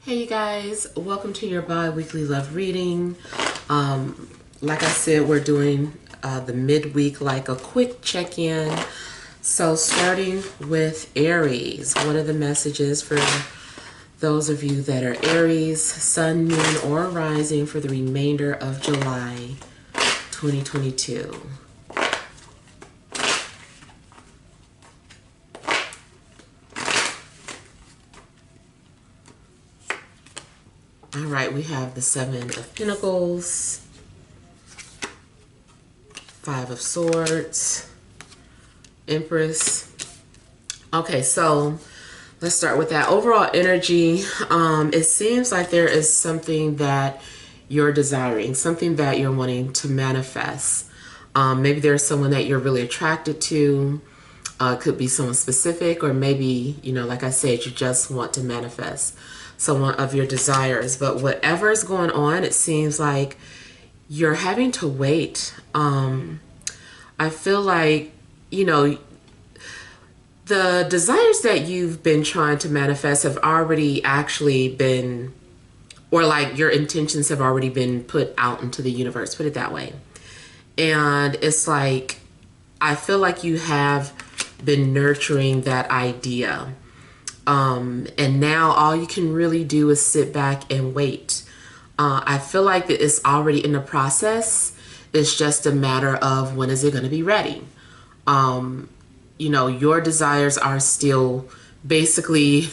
Hey you guys, welcome to your bi-weekly love reading. Like I said, we're doing the midweek, like a quick check-in. So starting with Aries, what are the messages for those of you that are Aries, Sun, Moon, or Rising for the remainder of July 2022? All right, we have the Seven of Pentacles, Five of Swords, Empress. Okay, so let's start with that. Overall energy, it seems like there is something that you're desiring, something that you're wanting to manifest. Maybe there's someone that you're really attracted to. Could be someone specific, or maybe, you know, like I said, you just want to manifest someone of your desires. But whatever is going on, it seems like you're having to wait. I feel like, you know, the desires that you've been trying to manifest have already actually been, or like your intentions have already been put out into the universe, put it that way. And it's like, I feel like you have been nurturing that idea. And now all you can really do is sit back and wait. I feel like that it's already in the process. It's just a matter of when is it going to be ready. You know, your desires are still basically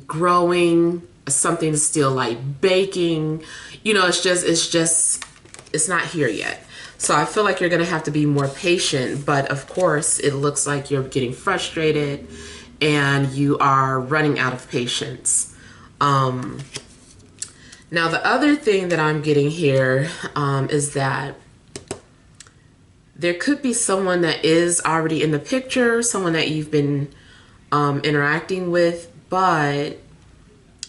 growing. Something is still like baking. You know, it's not here yet. So I feel like you're going to have to be more patient. But of course, it looks like you're getting frustrated and you are running out of patience. Now, the other thing that I'm getting here is that there could be someone that is already in the picture, someone that you've been interacting with, but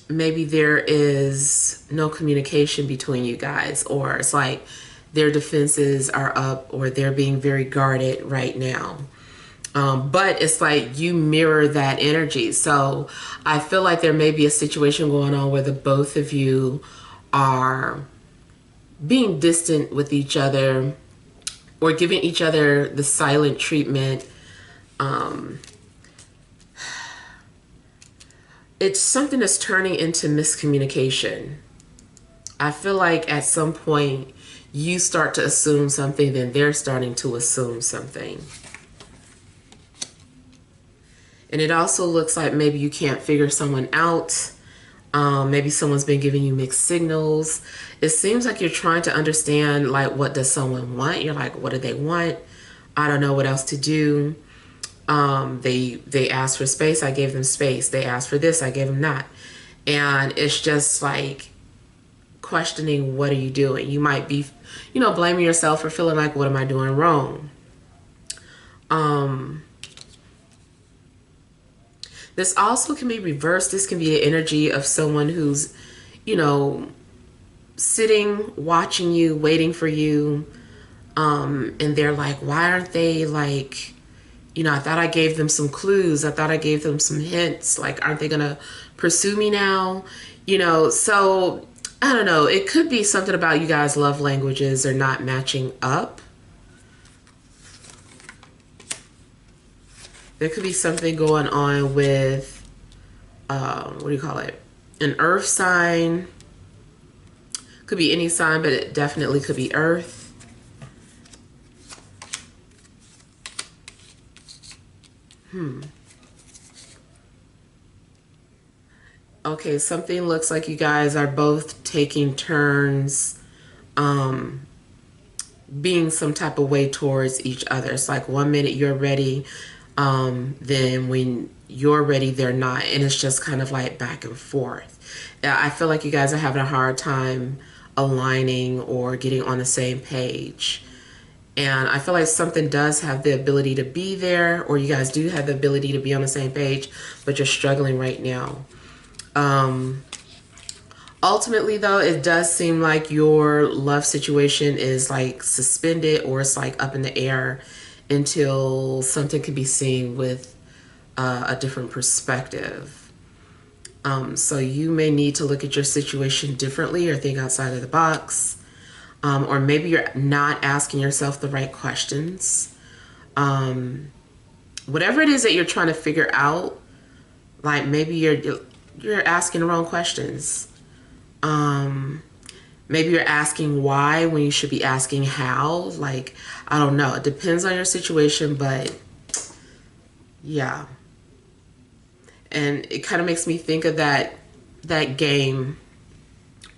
maybe there is no communication between you guys, or it's like their defenses are up, or they're being very guarded right now. But it's like you mirror that energy. So I feel like there may be a situation going on where the both of you are being distant with each other, or giving each other the silent treatment. It's something that's turning into miscommunication. I feel like at some point you start to assume something, then they're starting to assume something. And it also looks like maybe you can't figure someone out. Maybe someone's been giving you mixed signals. It seems like you're trying to understand, like, what does someone want? You're like, what do they want? I don't know what else to do. They asked for space, I gave them space. They asked for this, I gave them that. And it's just like questioning, what are you doing? You might be, you know, blaming yourself for feeling like, what am I doing wrong? This also can be reversed. This can be an energy of someone who's, you know, sitting, watching you, waiting for you. And they're like, why aren't they like, you know, I thought I gave them some clues. I thought I gave them some hints. Like, aren't they going to pursue me now? You know, so I don't know. It could be something about you guys' love languages are not matching up. There could be something going on with, what do you call it? An earth sign. Could be any sign, but it definitely could be earth. Okay, something looks like you guys are both taking turns being some type of way towards each other. It's like 1 minute you're ready, then when you're ready, they're not. And it's just kind of like back and forth. I feel like you guys are having a hard time aligning or getting on the same page. And I feel like something does have the ability to be there, or you guys do have the ability to be on the same page, but you're struggling right now. Ultimately, though, it does seem like your love situation is like suspended, or it's like up in the air until something can be seen with a different perspective. So you may need to look at your situation differently or think outside of the box. Or maybe you're not asking yourself the right questions. Whatever it is that you're trying to figure out, like maybe you're asking the wrong questions. Maybe you're asking why when you should be asking how. Like, I don't know. It depends on your situation, but yeah. And it kind of makes me think of that game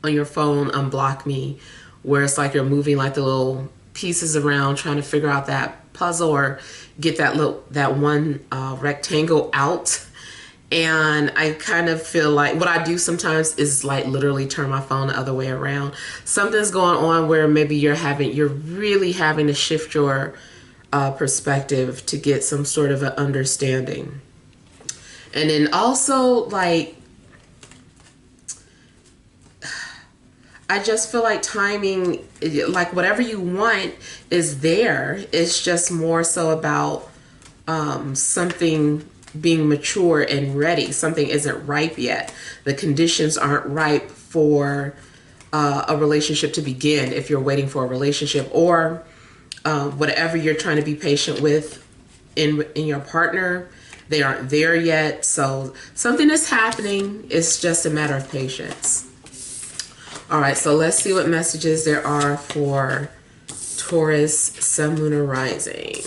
on your phone, Unblock Me, where it's like you're moving like the little pieces around trying to figure out that puzzle or get that one rectangle out. And I kind of feel like what I do sometimes is like literally turn my phone the other way around. Something's going on where maybe you're really having to shift your perspective to get some sort of an understanding. And then also, like, I just feel like timing, like whatever you want is there. It's just more so about something being mature and ready. Something isn't ripe yet. The conditions aren't ripe for a relationship to begin if you're waiting for a relationship, or whatever you're trying to be patient with in your partner. They aren't there yet. So something is happening. It's just a matter of patience. All right, so let's see what messages there are for Taurus, Sun, Moon, or Rising.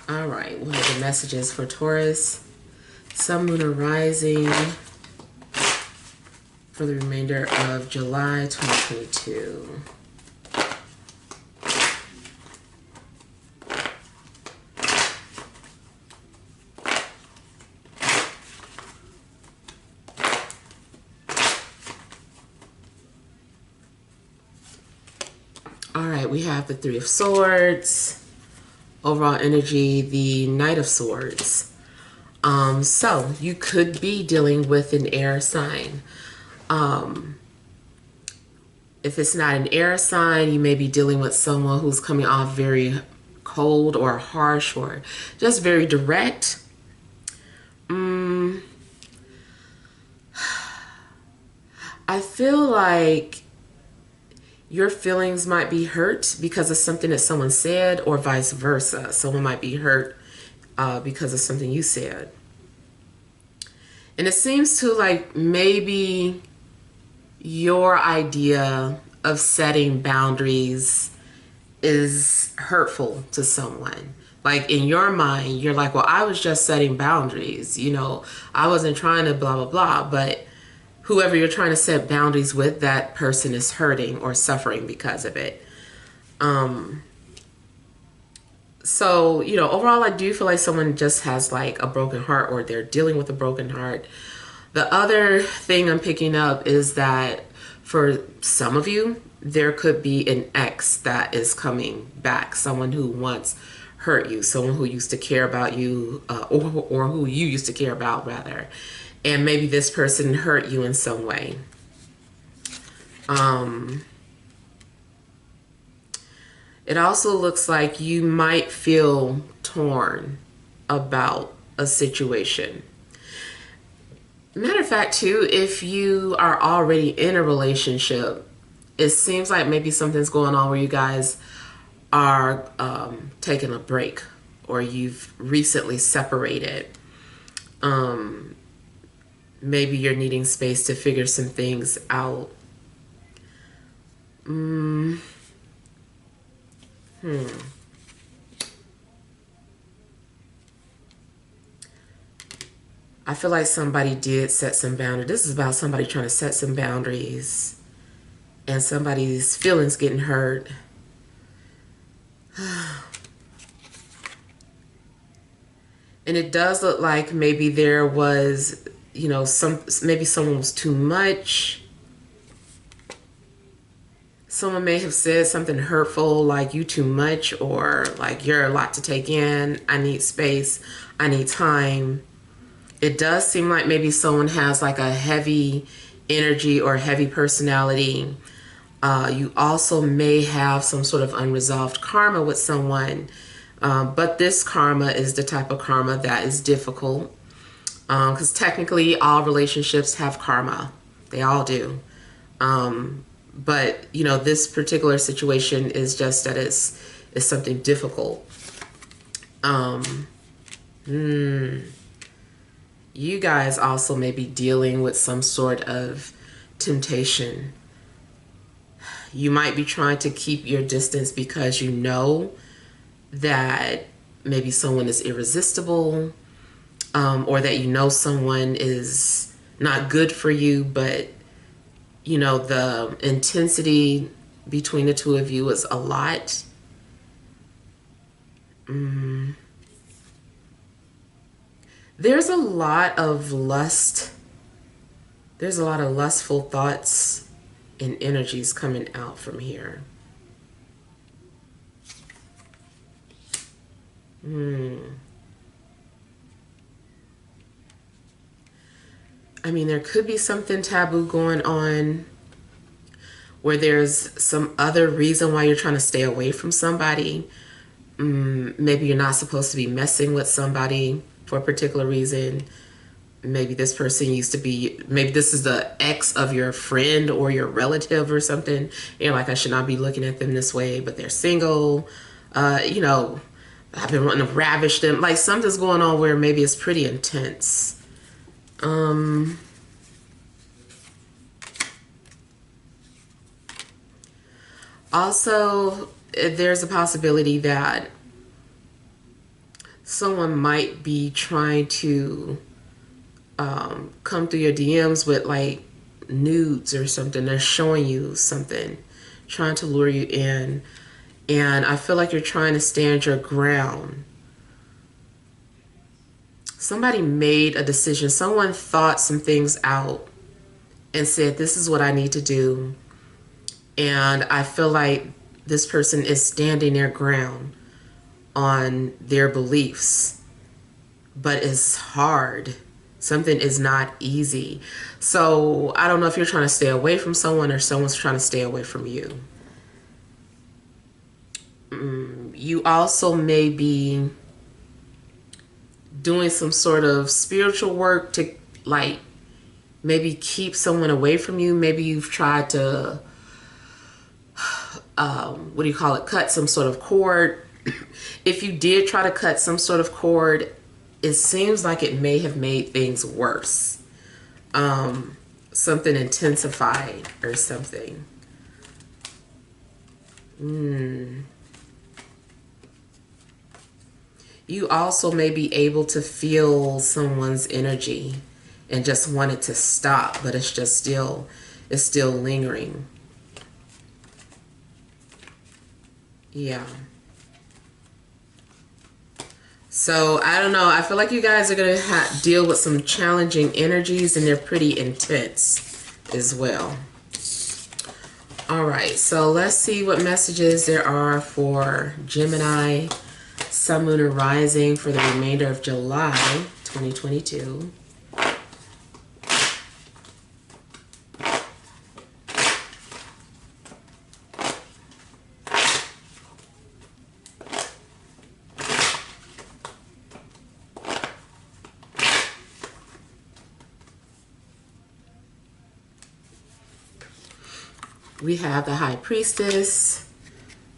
All right, what are the messages for Taurus, Sun, Moon, or Rising for the remainder of July 2022? All right, we have the Three of Swords. Overall energy, the Knight of Swords. So you could be dealing with an air sign. If it's not an air sign, you may be dealing with someone who's coming off very cold or harsh or just very direct. I feel like your feelings might be hurt because of something that someone said, or vice versa. Someone might be hurt because of something you said. And it seems to like maybe your idea of setting boundaries is hurtful to someone. Like in your mind, you're like, well, I was just setting boundaries. You know, I wasn't trying to blah, blah, blah. But whoever you're trying to set boundaries with, that person is hurting or suffering because of it. So, you know, overall, I do feel like someone just has like a broken heart, or they're dealing with a broken heart. The other thing I'm picking up is that for some of you, there could be an ex that is coming back. Someone who once hurt you, someone who used to care about you, or who you used to care about, rather. And maybe this person hurt you in some way. It also looks like you might feel torn about a situation. Matter of fact, too, if you are already in a relationship, it seems like maybe something's going on where you guys are taking a break, or you've recently separated. Maybe you're needing space to figure some things out. I feel like somebody did set some boundaries. This is about somebody trying to set some boundaries and somebody's feelings getting hurt. And it does look like maybe there was, you know, maybe someone was too much. Someone may have said something hurtful, like you too much, or like you're a lot to take in. I need space. I need time. It does seem like maybe someone has like a heavy energy or heavy personality. You also may have some sort of unresolved karma with someone, but this karma is the type of karma that is difficult, because technically all relationships have karma. They all do. But, you know, this particular situation is just that it's something difficult. You guys also may be dealing with some sort of temptation. You might be trying to keep your distance because you know that maybe someone is irresistible, or that you know someone is not good for you, but you know the intensity between the two of you is a lot. There's a lot of lust. There's a lot of lustful thoughts and energies coming out from here. I mean, there could be something taboo going on where there's some other reason why you're trying to stay away from somebody. Maybe you're not supposed to be messing with somebody for a particular reason. Maybe this person used to be, maybe this is the ex of your friend or your relative or something. You're like, I should not be looking at them this way, but they're single. You know, I've been wanting to ravish them. Like something's going on where maybe it's pretty intense. Also, there's a possibility that someone might be trying to come through your DMs with like nudes or something. They're showing you something, trying to lure you in. And I feel like you're trying to stand your ground. Somebody made a decision. Someone thought some things out and said, this is what I need to do. And I feel like this person is standing their ground on their beliefs. But it's hard. Something is not easy. So I don't know if you're trying to stay away from someone or someone's trying to stay away from you. You also may be doing some sort of spiritual work to like maybe keep someone away from you. Maybe you've tried to, what do you call it? Cut some sort of cord. If you did try to cut some sort of cord, it seems like it may have made things worse. Something intensified or something. You also may be able to feel someone's energy and just want it to stop, but it's just still lingering. Yeah. So I don't know. I feel like you guys are going to deal with some challenging energies, and they're pretty intense as well. All right. So let's see what messages there are for Gemini, Sun, Moon, and Rising for the remainder of July 2022. We have the High Priestess,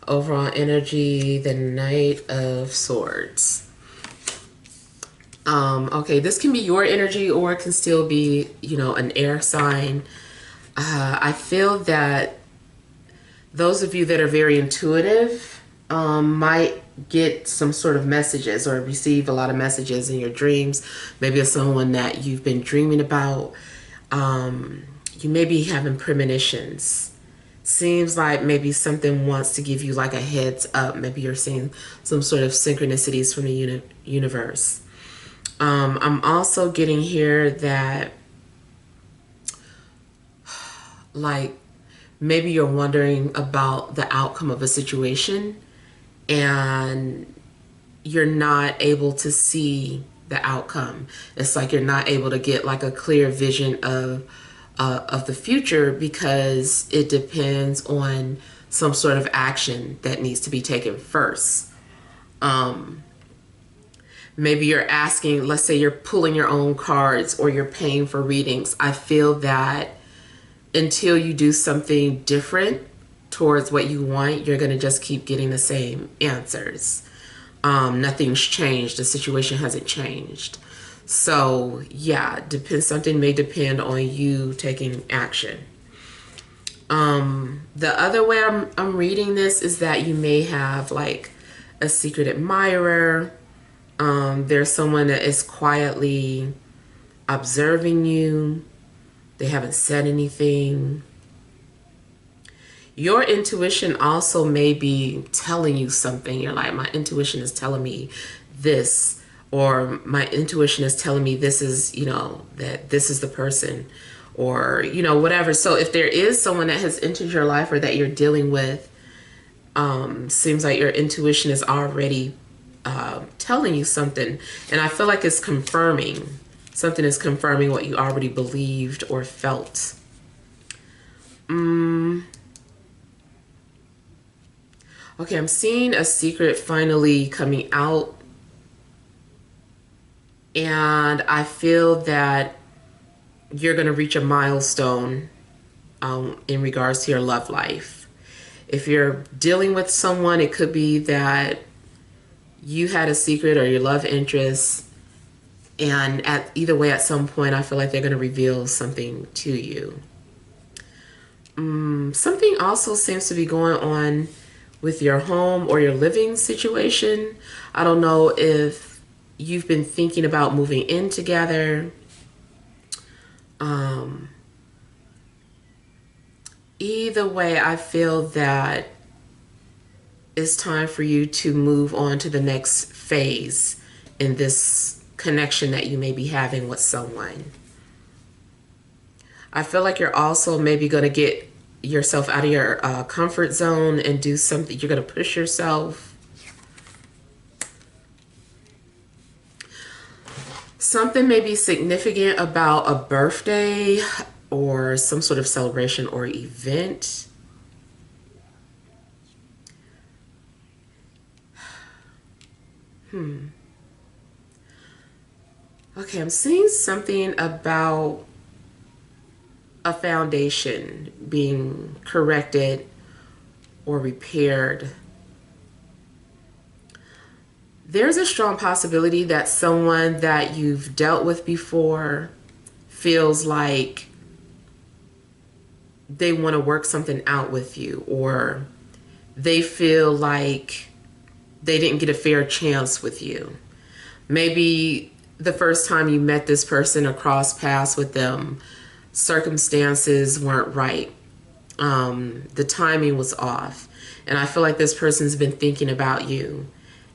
overall energy, the Knight of Swords. Okay, this can be your energy or it can still be, you know, an air sign. I feel that those of you that are very intuitive might get some sort of messages or receive a lot of messages in your dreams. Maybe it's someone that you've been dreaming about. You may be having premonitions. Seems like maybe something wants to give you like a heads up. Maybe you're seeing some sort of synchronicities from the universe. I'm also getting here that like maybe you're wondering about the outcome of a situation and you're not able to see the outcome. It's like you're not able to get like a clear vision of of the future, because it depends on some sort of action that needs to be taken first. Maybe you're asking, let's say you're pulling your own cards or you're paying for readings. I feel that until you do something different towards what you want, you're going to just keep getting the same answers. Nothing's changed. The situation hasn't changed. So yeah, something may depend on you taking action. The other way I'm reading this is that you may have like a secret admirer. There's someone that is quietly observing you. They haven't said anything. Your intuition also may be telling you something. You're like, my intuition is telling me this, or my intuition is telling me this is, that this is the person, or, whatever. So if there is someone that has entered your life or that you're dealing with, seems like your intuition is already telling you something. And I feel like it's confirming. Something is confirming what you already believed or felt. Okay, I'm seeing a secret finally coming out. And I feel that you're going to reach a milestone in regards to your love life. If you're dealing with someone, it could be that you had a secret or your love interest. And either way, at some point, I feel like they're going to reveal something to you. Something also seems to be going on with your home or your living situation. I don't know if you've been thinking about moving in together. Either way, I feel that it's time for you to move on to the next phase in this connection that you may be having with someone. I feel like you're also maybe going to get yourself out of your comfort zone and do something. You're going to push yourself. Something may be significant about a birthday or some sort of celebration or event. Okay, I'm seeing something about a foundation being corrected or repaired. There's a strong possibility that someone that you've dealt with before feels like they want to work something out with you, or they feel like they didn't get a fair chance with you. Maybe the first time you met this person or crossed paths with them, circumstances weren't right. The timing was off. And I feel like this person's been thinking about you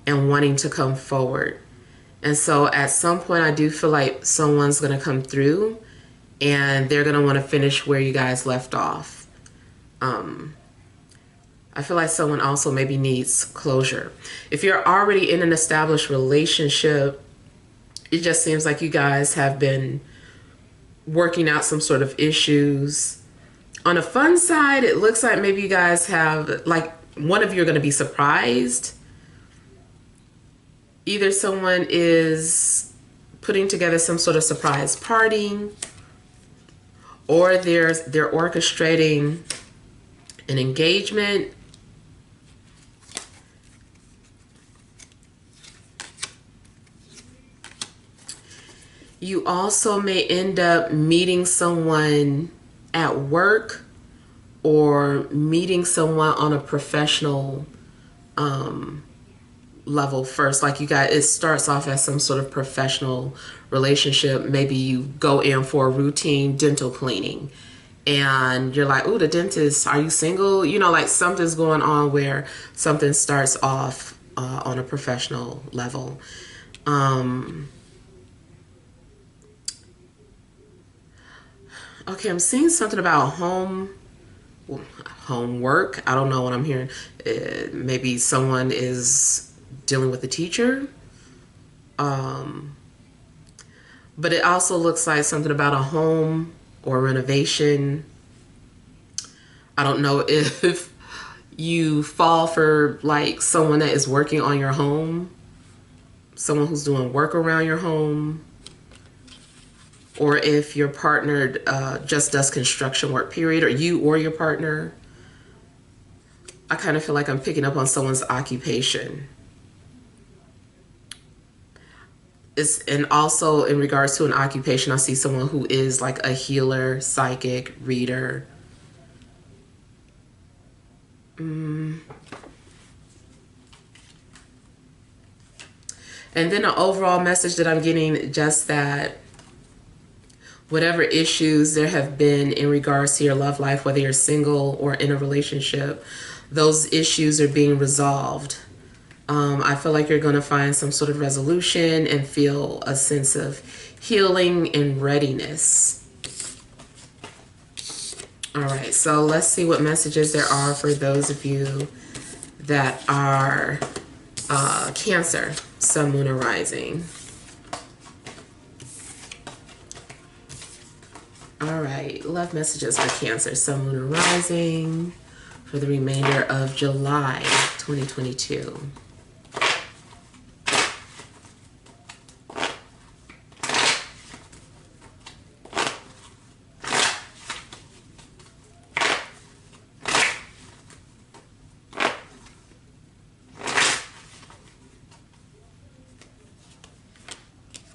and wanting to come forward. And so at some point, I do feel like someone's going to come through and they're going to want to finish where you guys left off. I feel like someone also maybe needs closure. If you're already in an established relationship, it just seems like you guys have been working out some sort of issues. On a fun side, it looks like maybe you guys have, like, one of you are going to be surprised. Either someone is putting together some sort of surprise party, or they're orchestrating an engagement. You also may end up meeting someone at work or meeting someone on a professional level first. Like, you guys, it starts off as some sort of professional relationship. Maybe you go in for a routine dental cleaning and you're like, oh, the dentist, are you single? You know, like something's going on where something starts off on a professional level. Okay, I'm seeing something about homework. I don't know what I'm hearing. Maybe someone is dealing with a teacher. But it also looks like something about a home or renovation. I don't know if you fall for like someone that is working on your home, someone who's doing work around your home, or if your partner just does construction work, period, or you or your partner. I kind of feel like I'm picking up on someone's occupation. And also in regards to an occupation, I see someone who is like a healer, psychic, reader. And then the overall message that I'm getting, just that whatever issues there have been in regards to your love life, whether you're single or in a relationship, those issues are being resolved. I feel like you're going to find some sort of resolution and feel a sense of healing and readiness. All right, so let's see what messages there are for those of you that are Cancer, Sun, Moon, or Rising. All right, love messages for Cancer, Sun, Moon, or Rising for the remainder of July 2022.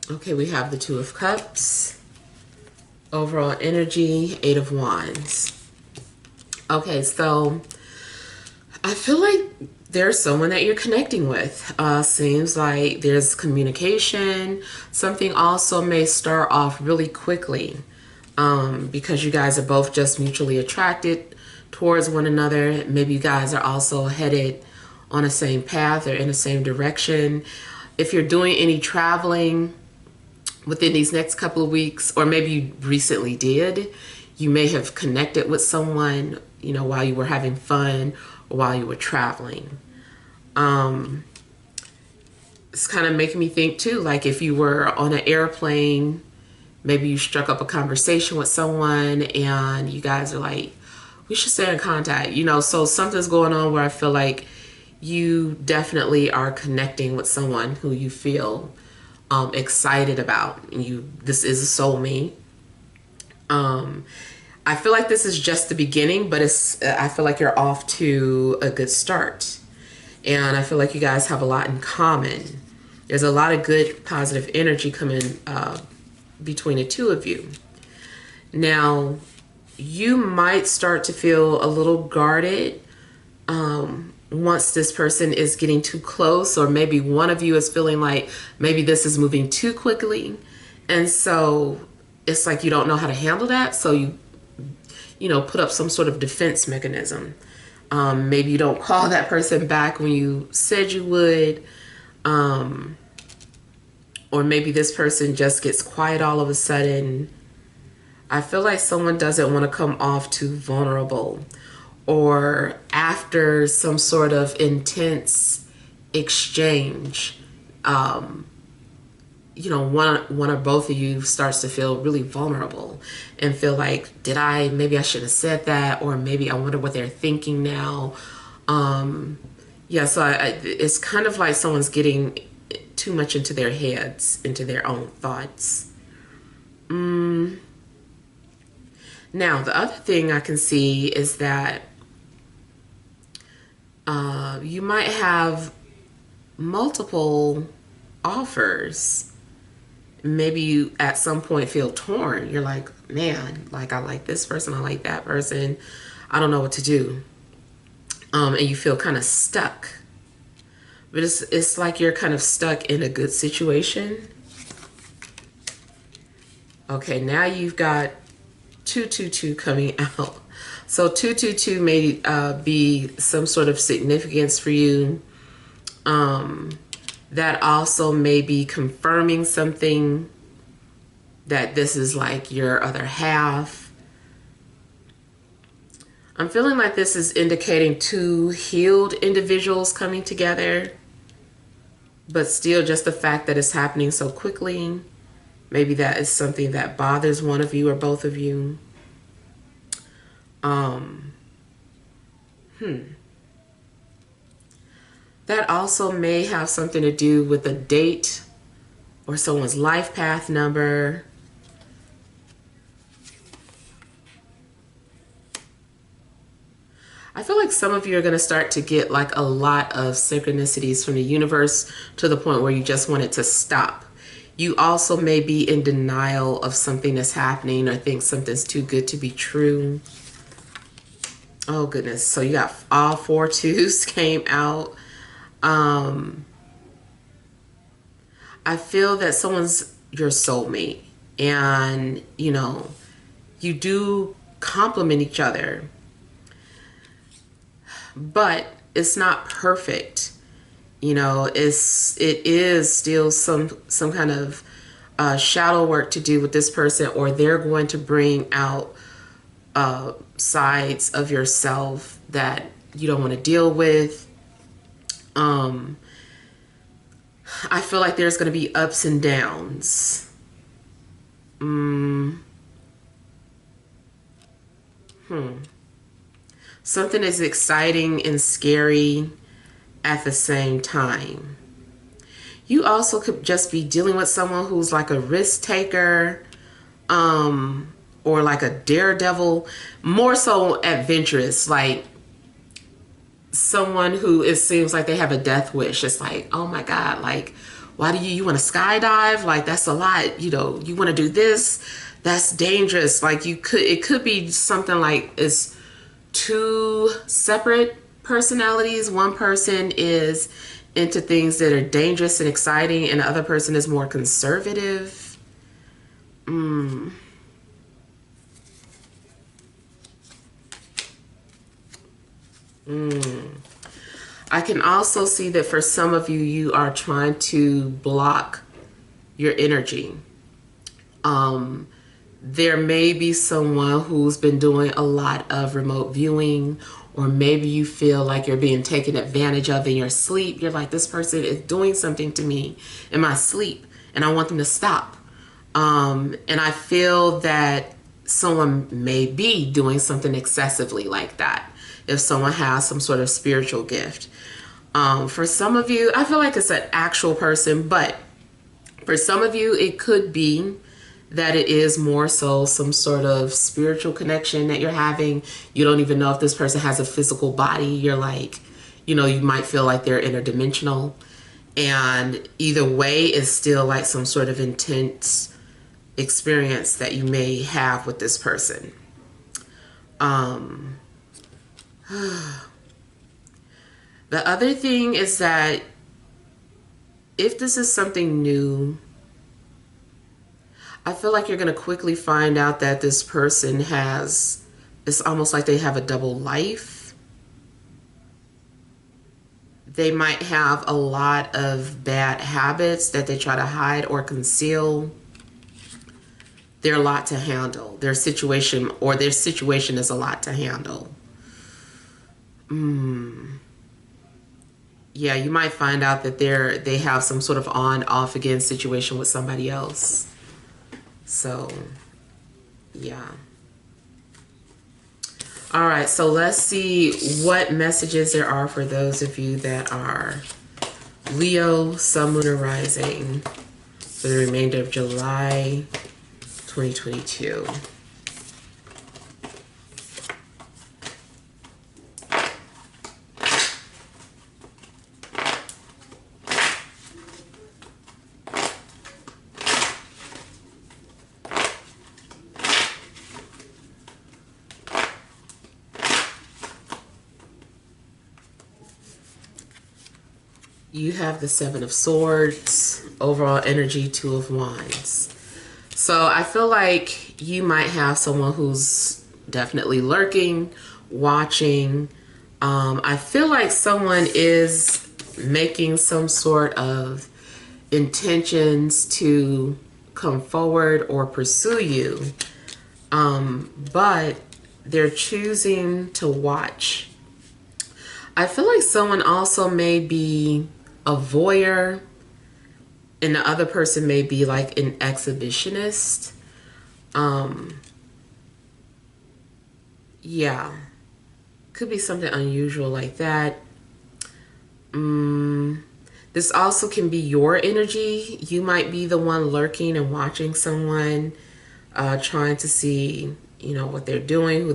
Okay, we have the Two of Cups. Overall energy, Eight of Wands. Okay, so I feel like there's someone that you're connecting with. Seems like there's communication. Something also may start off really quickly because you guys are both just mutually attracted towards one another. Maybe you guys are also headed on the same path or in the same direction. If you're doing any traveling within these next couple of weeks, or maybe you recently did, you may have connected with someone, you know, while you were having fun or while you were traveling. It's kind of making me think too, like if you were on an airplane, maybe you struck up a conversation with someone and you guys are like, we should stay in contact, you know, so something's going on where I feel like you definitely are connecting with someone who you feel excited about. This is a soulmate. I feel like this is just the beginning, but I feel like you're off to a good start. And I feel like you guys have a lot in common. There's a lot of good, positive energy coming between the two of you. Now, you might start to feel a little guarded once this person is getting too close, or maybe one of you is feeling like maybe this is moving too quickly. And so it's like you don't know how to handle that. So you know, put up some sort of defense mechanism. Maybe you don't call that person back when you said you would. Or maybe this person just gets quiet all of a sudden. I feel like someone doesn't want to come off too vulnerable, or after some sort of intense exchange, you know, one or both of you starts to feel really vulnerable and feel like, maybe I should have said that, or maybe I wonder what they're thinking now. Yeah, so it's kind of like someone's getting too much into their heads, into their own thoughts. Now, the other thing I can see is that you might have multiple offers. Maybe you at some point feel torn. You're like, man, like I like this person, I like that person, I don't know what to do. And you feel kind of stuck. But it's like you're kind of stuck in a good situation. Okay, now you've got 222 coming out. So 222 may be some sort of significance for you. That also may be confirming something, that this is like your other half. I'm feeling like this is indicating two healed individuals coming together, but still just the fact that it's happening so quickly Maybe that is something that bothers one of you or both of you. That also may have something to do with a date or someone's life path number. I feel like some of you are going to start to get like a lot of synchronicities from the universe to the point where you just want it to stop. You also may be in denial of something that's happening or think something's too good to be true. Oh goodness. So you got all 4 twos came out. I feel that someone's your soulmate, and you know, you do complement each other, but it's not perfect. You know, it is still some kind of shadow work to do with this person, or they're going to bring out sides of yourself that you don't want to deal with. I feel like there's going to be ups and downs. Something is exciting and scary at the same time. You also could just be dealing with someone who's like a risk taker, or like a daredevil, more so adventurous, like someone who it seems like they have a death wish. It's like, oh my God, like, why do you want to skydive? Like, that's a lot, you know, you want to do this, that's dangerous. Like it could be something like it's 2 separate personalities. One person is into things that are dangerous and exciting, and the other person is more conservative. I can also see that for some of you, you are trying to block your energy. There may be someone who's been doing a lot of remote viewing, or maybe you feel like you're being taken advantage of in your sleep. You're like, this person is doing something to me in my sleep, and I want them to stop. And I feel that someone may be doing something excessively like that, if someone has some sort of spiritual gift. For some of you, I feel like it's an actual person, but for some of you, it could be that it is more so some sort of spiritual connection that you're having. You don't even know if this person has a physical body. You're like, you know, you might feel like they're interdimensional. And either way is still like some sort of intense experience that you may have with this person. The other thing is that if this is something new, I feel like you're going to quickly find out that this person has, it's almost like they have a double life. They might have a lot of bad habits that they try to hide or conceal. They're a lot to handle. Their situation is a lot to handle. Yeah, you might find out that they have some sort of on, off again situation with somebody else. So, yeah. All right, so let's see what messages there are for those of you that are Leo, Sun, Moon, or Rising for the remainder of July 2022. You have the 7 of Swords, overall energy, 2 of Wands. So I feel like you might have someone who's definitely lurking, watching. I feel like someone is making some sort of intentions to come forward or pursue you, but they're choosing to watch. I feel like someone also may be a voyeur, And the other person may be like an exhibitionist. Yeah. Could be something unusual like that. This also can be your energy. You might be the one lurking and watching someone, trying to see, you know, what they're doing,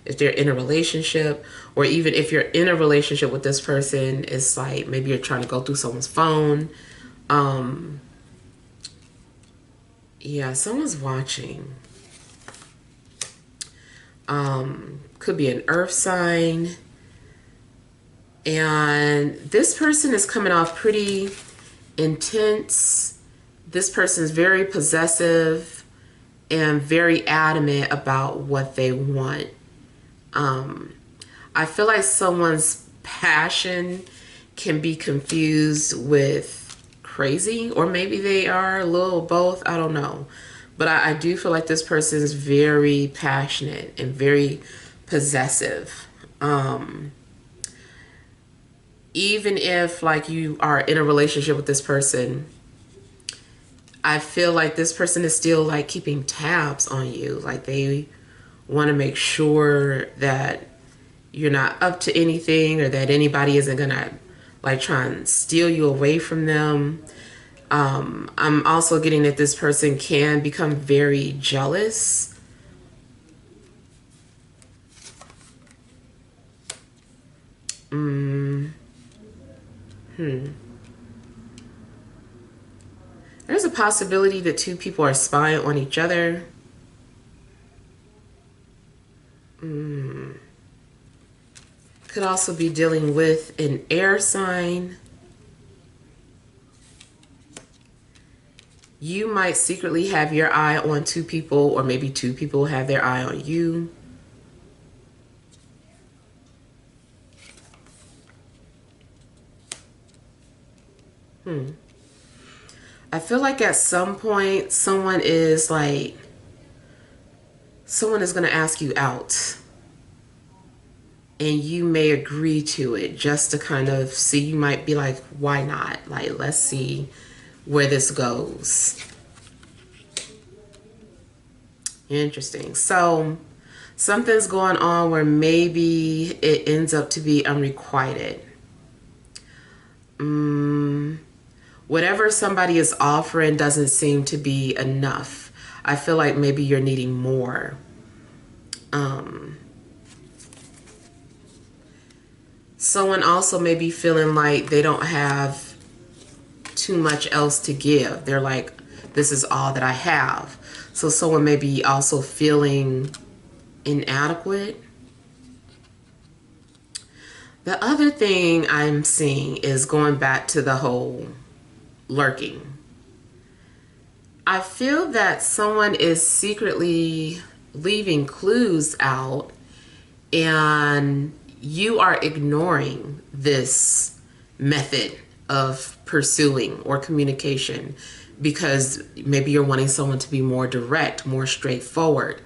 if they're in a relationship, or even if you're in a relationship with this person, it's like maybe you're trying to go through someone's phone. Yeah, someone's watching. Could be an earth sign. And this person is coming off pretty intense. This person is very possessive and very adamant about what they want. I feel like someone's passion can be confused with crazy, or maybe they are a little both. I don't know. But I do feel like this person is very passionate and very possessive. Even if like you are in a relationship with this person, I feel like this person is still like keeping tabs on you. Like they want to make sure that you're not up to anything, or that anybody isn't gonna like try and steal you away from them. I'm also getting that this person can become very jealous. There's a possibility that two people are spying on each other. Could also be dealing with an air sign. You might secretly have your eye on two people, or maybe two people have their eye on you. I feel like at some point someone is going to ask you out, and you may agree to it just to kind of see. You might be like, why not? Like, let's see where this goes. Interesting. So something's going on where maybe it ends up to be unrequited. Whatever somebody is offering doesn't seem to be enough. I feel like maybe you're needing more. Someone also may be feeling like they don't have too much else to give. They're like, this is all that I have. So someone may be also feeling inadequate. The other thing I'm seeing is going back to the whole lurking. I feel that someone is secretly leaving clues out, and you are ignoring this method of pursuing or communication because maybe you're wanting someone to be more direct, more straightforward,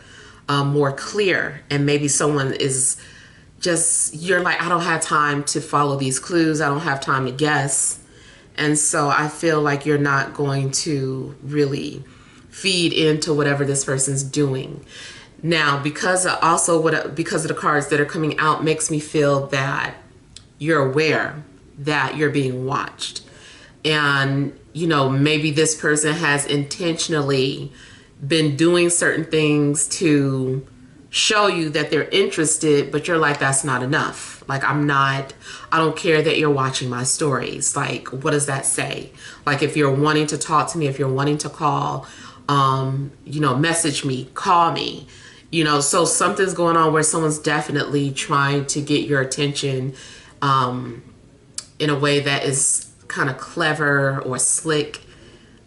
more clear. And maybe someone is just, you're like, I don't have time to follow these clues. I don't have time to guess. And so I feel like you're not going to really feed into whatever this person's doing. Now, because of the cards that are coming out, makes me feel that you're aware that you're being watched. And, you know, maybe this person has intentionally been doing certain things to show you that they're interested, but you're like, that's not enough. Like, I don't care that you're watching my stories. Like, what does that say? Like, if you're wanting to talk to me, if you're wanting to call, you know, message me, call me, you know, so something's going on where someone's definitely trying to get your attention, in a way that is kind of clever or slick.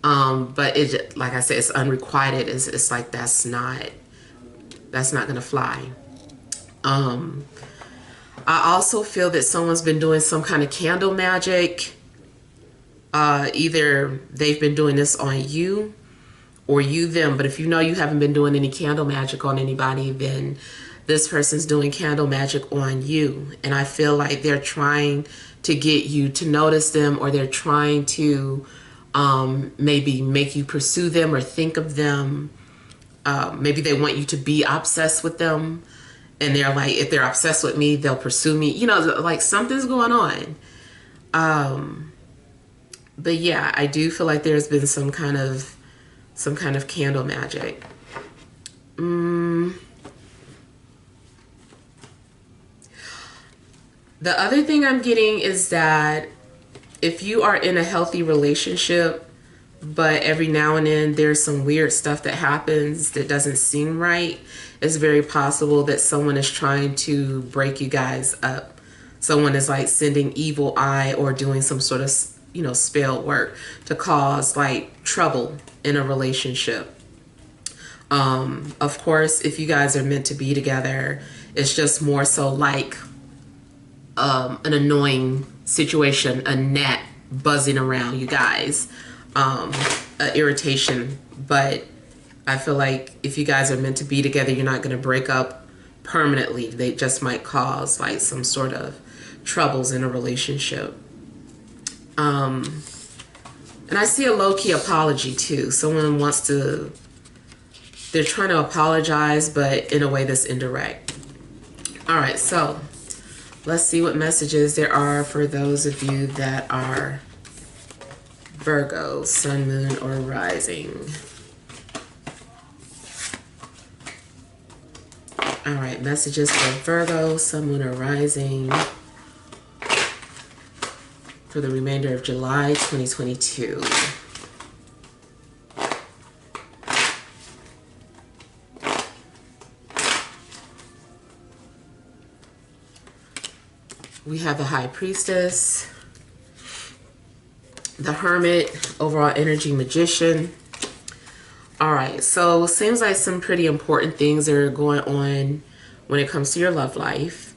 But it, like I said, it's unrequited. It's like, that's not gonna fly. I also feel that someone's been doing some kind of candle magic. Either they've been doing this on you or you them. But if you know you haven't been doing any candle magic on anybody, then this person's doing candle magic on you. And I feel like they're trying to get you to notice them, or they're trying to maybe make you pursue them or think of them. Maybe they want you to be obsessed with them. And they're like, if they're obsessed with me, they'll pursue me. You know, like something's going on. But yeah, I do feel like there's been some kind of candle magic. The other thing I'm getting is that if you are in a healthy relationship, but every now and then there's some weird stuff that happens that doesn't seem right, it's very possible that someone is trying to break you guys up. Someone is like sending evil eye or doing some sort of, you know, spell work to cause like trouble in a relationship. Of course, if you guys are meant to be together, it's just more so like an annoying situation, a gnat buzzing around you guys, an irritation. But I feel like if you guys are meant to be together, you're not going to break up permanently. They just might cause like some sort of troubles in a relationship. And I see a low-key apology too. Someone wants to, they're trying to apologize, but in a way that's indirect. All right, so let's see what messages there are for those of you that are Virgo, sun, moon, or rising. All right, messages for Virgo, sun, moon, or rising for the remainder of July 2022. We have the High Priestess, the Hermit, overall energy Magician. All right, so it seems like some pretty important things are going on when it comes to your love life.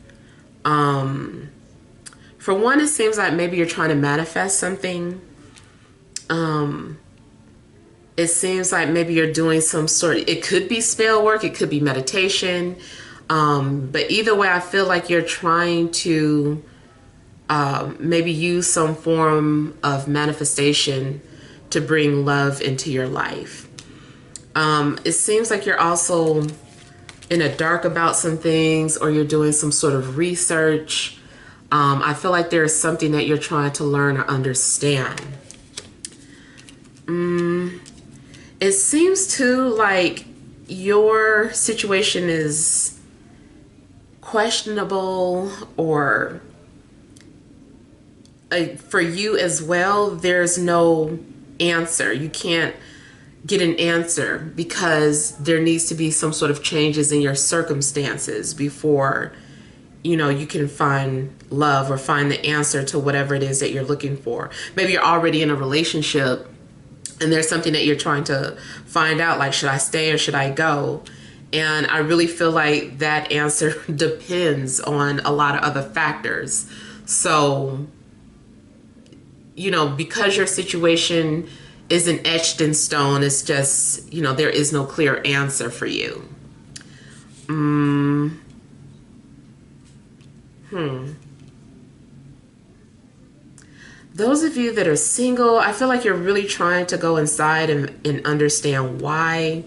For one, it seems like maybe you're trying to manifest something. It seems like maybe you're doing some sort of, it could be spell work, it could be meditation. But either way, I feel like you're trying to maybe use some form of manifestation to bring love into your life. It seems like you're also in the dark about some things, or you're doing some sort of research. I feel like there's something that you're trying to learn or understand. It seems too like your situation is questionable, or for you as well, there's no answer. You can't get an answer because there needs to be some sort of changes in your circumstances before, you know, you can find love or find the answer to whatever it is that you're looking for. Maybe you're already in a relationship and there's something that you're trying to find out, like, should I stay or should I go? And I really feel like that answer depends on a lot of other factors. So, you know, because your situation isn't etched in stone, it's just, you know, there is no clear answer for you. Those of you that are single, I feel like you're really trying to go inside and understand why.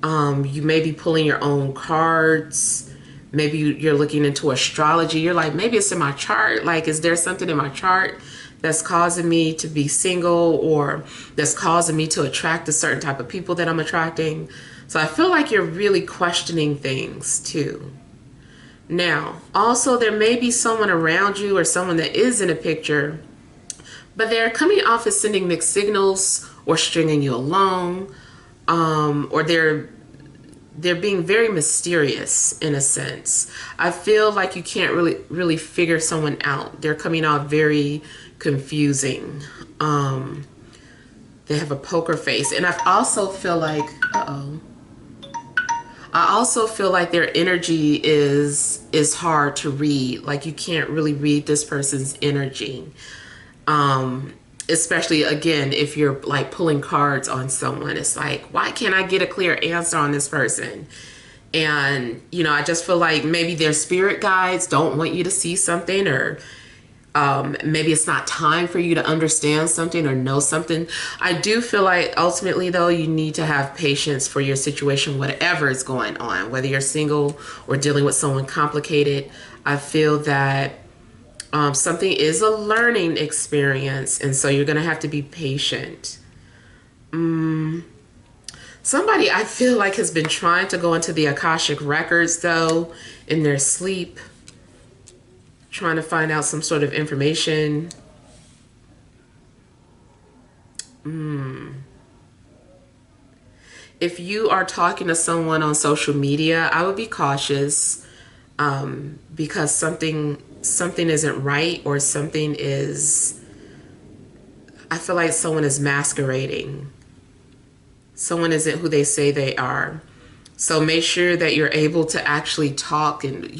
You may be pulling your own cards. Maybe you're looking into astrology. You're like, maybe it's in my chart. Like, is there something in my chart that's causing me to be single, or that's causing me to attract a certain type of people that I'm attracting? So I feel like you're really questioning things too. Now, also, there may be someone around you or someone that is in a picture, but they're coming off as sending mixed signals or stringing you along, or they're being very mysterious in a sense. I feel like you can't really figure someone out. They're coming out very confusing. They have a poker face, and I also feel like, I also feel like their energy is hard to read. Like, you can't really read this person's energy. Especially, again, if you're like pulling cards on someone, it's like, why can't I get a clear answer on this person? And, you know, I just feel like maybe their spirit guides don't want you to see something, or Maybe it's not time for you to understand something or know something. I do feel like ultimately, though, you need to have patience for your situation, whatever is going on, whether you're single or dealing with someone complicated. I feel that something is a learning experience, and so you're going to have to be patient. Somebody I feel like has been trying to go into the Akashic records, though, in their sleep, trying to find out some sort of information. If you are talking to someone on social media, I would be cautious, because something isn't right, or something is, I feel like someone is masquerading. Someone isn't who they say they are. So make sure that you're able to actually talk and,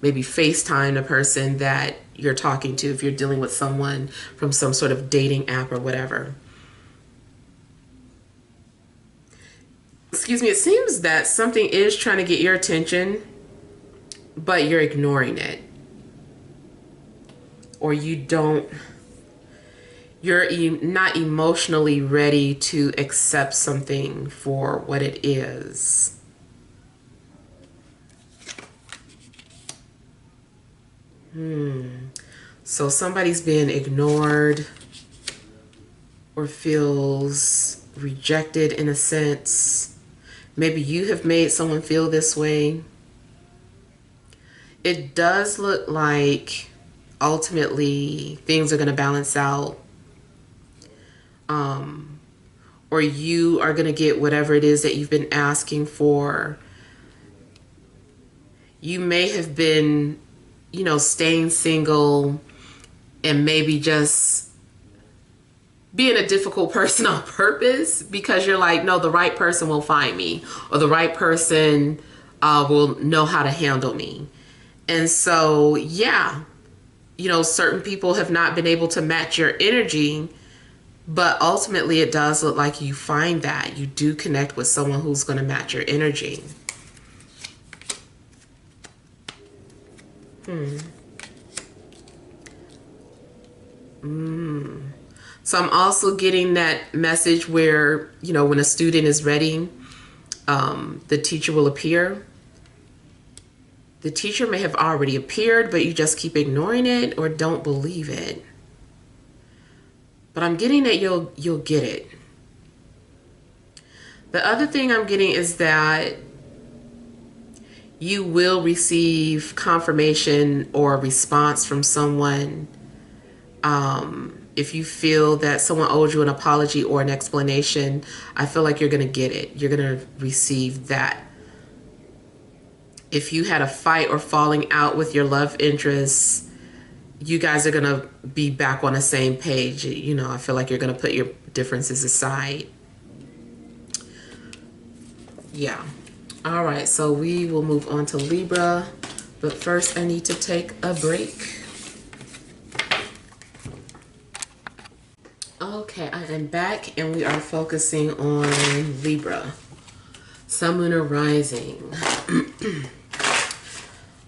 maybe FaceTime the person that you're talking to if you're dealing with someone from some sort of dating app or whatever. Excuse me, it seems that something is trying to get your attention, but you're ignoring it. Or you're not emotionally ready to accept something for what it is. So somebody's being ignored or feels rejected in a sense. Maybe you have made someone feel this way. It does look like ultimately things are going to balance out. Or you are going to get whatever it is that you've been asking for. You may have been, staying single and maybe just being a difficult person on purpose, because you're like, no, the right person will find me, or the right person will know how to handle me. And so, yeah, certain people have not been able to match your energy, but ultimately it does look like you find that you do connect with someone who's going to match your energy. So I'm also getting that message where, when a student is ready, the teacher will appear. The teacher may have already appeared, but you just keep ignoring it or don't believe it. But I'm getting that you'll get it. The other thing I'm getting is that you will receive confirmation or response from someone. If you feel that someone owes you an apology or an explanation, I feel like you're going to get it. You're going to receive that. If you had a fight or falling out with your love interest, you guys are going to be back on the same page. I feel like you're going to put your differences aside. Yeah. All right. So we will move on to Libra. But first, I need to take a break. Okay, I am back and we are focusing on Libra. Sun, Moon, or Rising.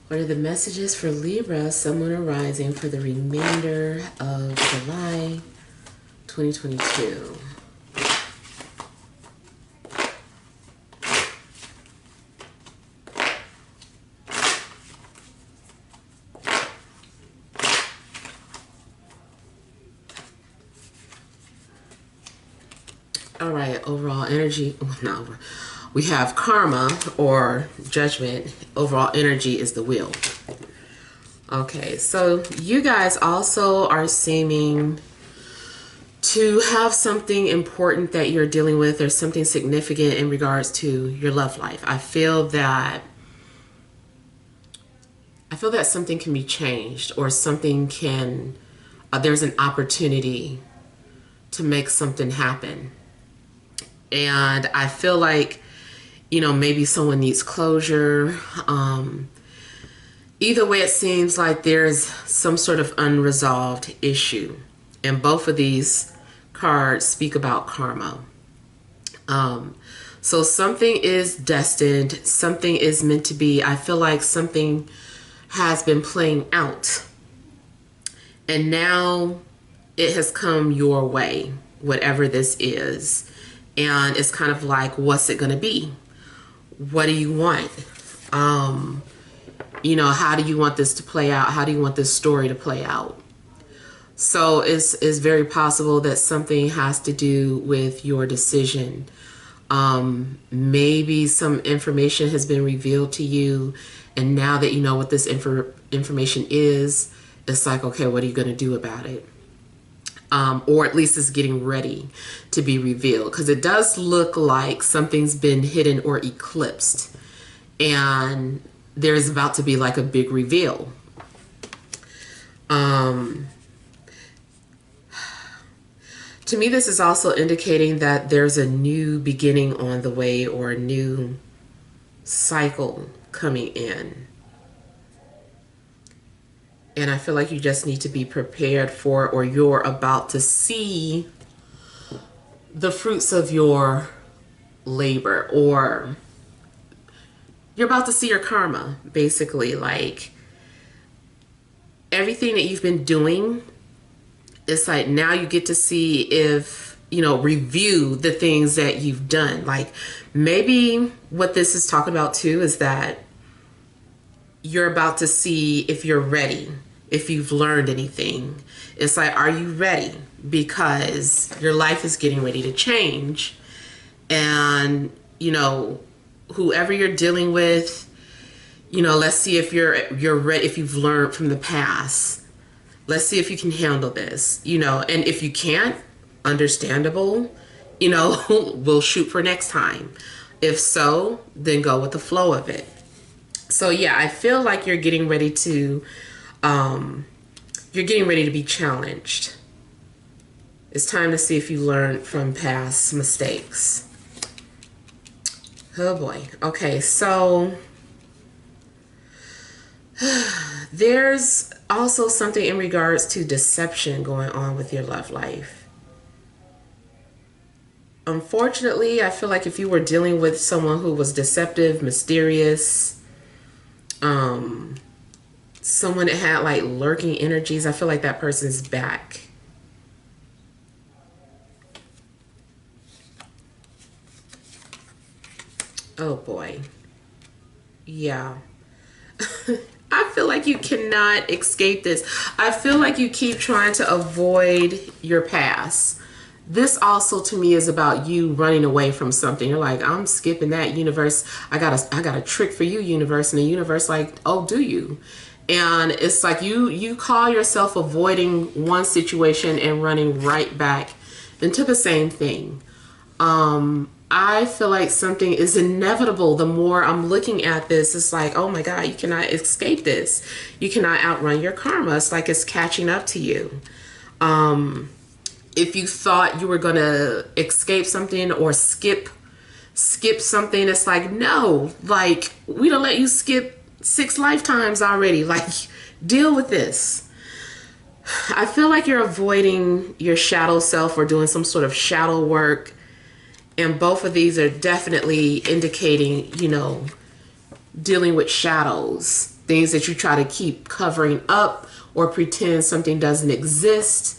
What are the messages for Libra, Sun, Moon, or Rising for the remainder of July 2022? All right, overall energy. No, we have karma or judgment. Overall energy is the wheel. Okay, so you guys also are seeming to have something important that you're dealing with, or something significant in regards to your love life. I feel that something can be changed, or something can, there's an opportunity to make something happen. And I feel like, maybe someone needs closure. Either way, it seems like there's some sort of unresolved issue. And both of these cards speak about karma. So something is destined. Something is meant to be. I feel like something has been playing out. And now it has come your way, whatever this is. And it's kind of like, what's it going to be? What do you want? You know, how do you want this to play out? How do you want this story to play out? So it's very possible that something has to do with your decision. Maybe some information has been revealed to you, and now that you know what this information is, it's like, okay, what are you going to do about it? Or at least it's getting ready to be revealed, because it does look like something's been hidden or eclipsed, and there's about to be like a big reveal. To me, this is also indicating that there's a new beginning on the way, or a new cycle coming in. And I feel like you just need to be prepared for it, or you're about to see the fruits of your labor, or you're about to see your karma, basically. Like, everything that you've been doing, it's like now you get to see if, you know, review the things that you've done. Like, maybe what this is talking about too is that you're about to see if you're ready, if you've learned anything. It's like, are you ready? Because your life is getting ready to change. And, you know, whoever you're dealing with, you know, let's see if you're ready, if you've learned from the past. Let's see if you can handle this, you know, and if you can't, understandable, you know, we'll shoot for next time. If so, then go with the flow of it. So yeah, I feel like you're getting ready to be challenged. It's time to see if you learned from past mistakes. Oh boy. Okay, so there's also something in regards to deception going on with your love life. Unfortunately, I feel like if you were dealing with someone who was deceptive, mysterious, someone that had like lurking energies, I feel like that person's back. Oh boy. Yeah. I feel like you cannot escape this. I feel like you keep trying to avoid your past. This also to me is about you running away from something. You're like, I'm skipping that, universe. I got a trick for you, universe. And the universe like, oh, do you? And it's like you call yourself avoiding one situation and running right back into the same thing. I feel like something is inevitable. The more I'm looking at this, it's like, oh my God, you cannot escape this. You cannot outrun your karma. It's like it's catching up to you. If you thought you were going to escape something or skip something, it's like, no, like we don't let you skip 6 lifetimes already. Like, deal with this. I feel like you're avoiding your shadow self or doing some sort of shadow work. And both of these are definitely indicating, you know, dealing with shadows, things that you try to keep covering up or pretend something doesn't exist.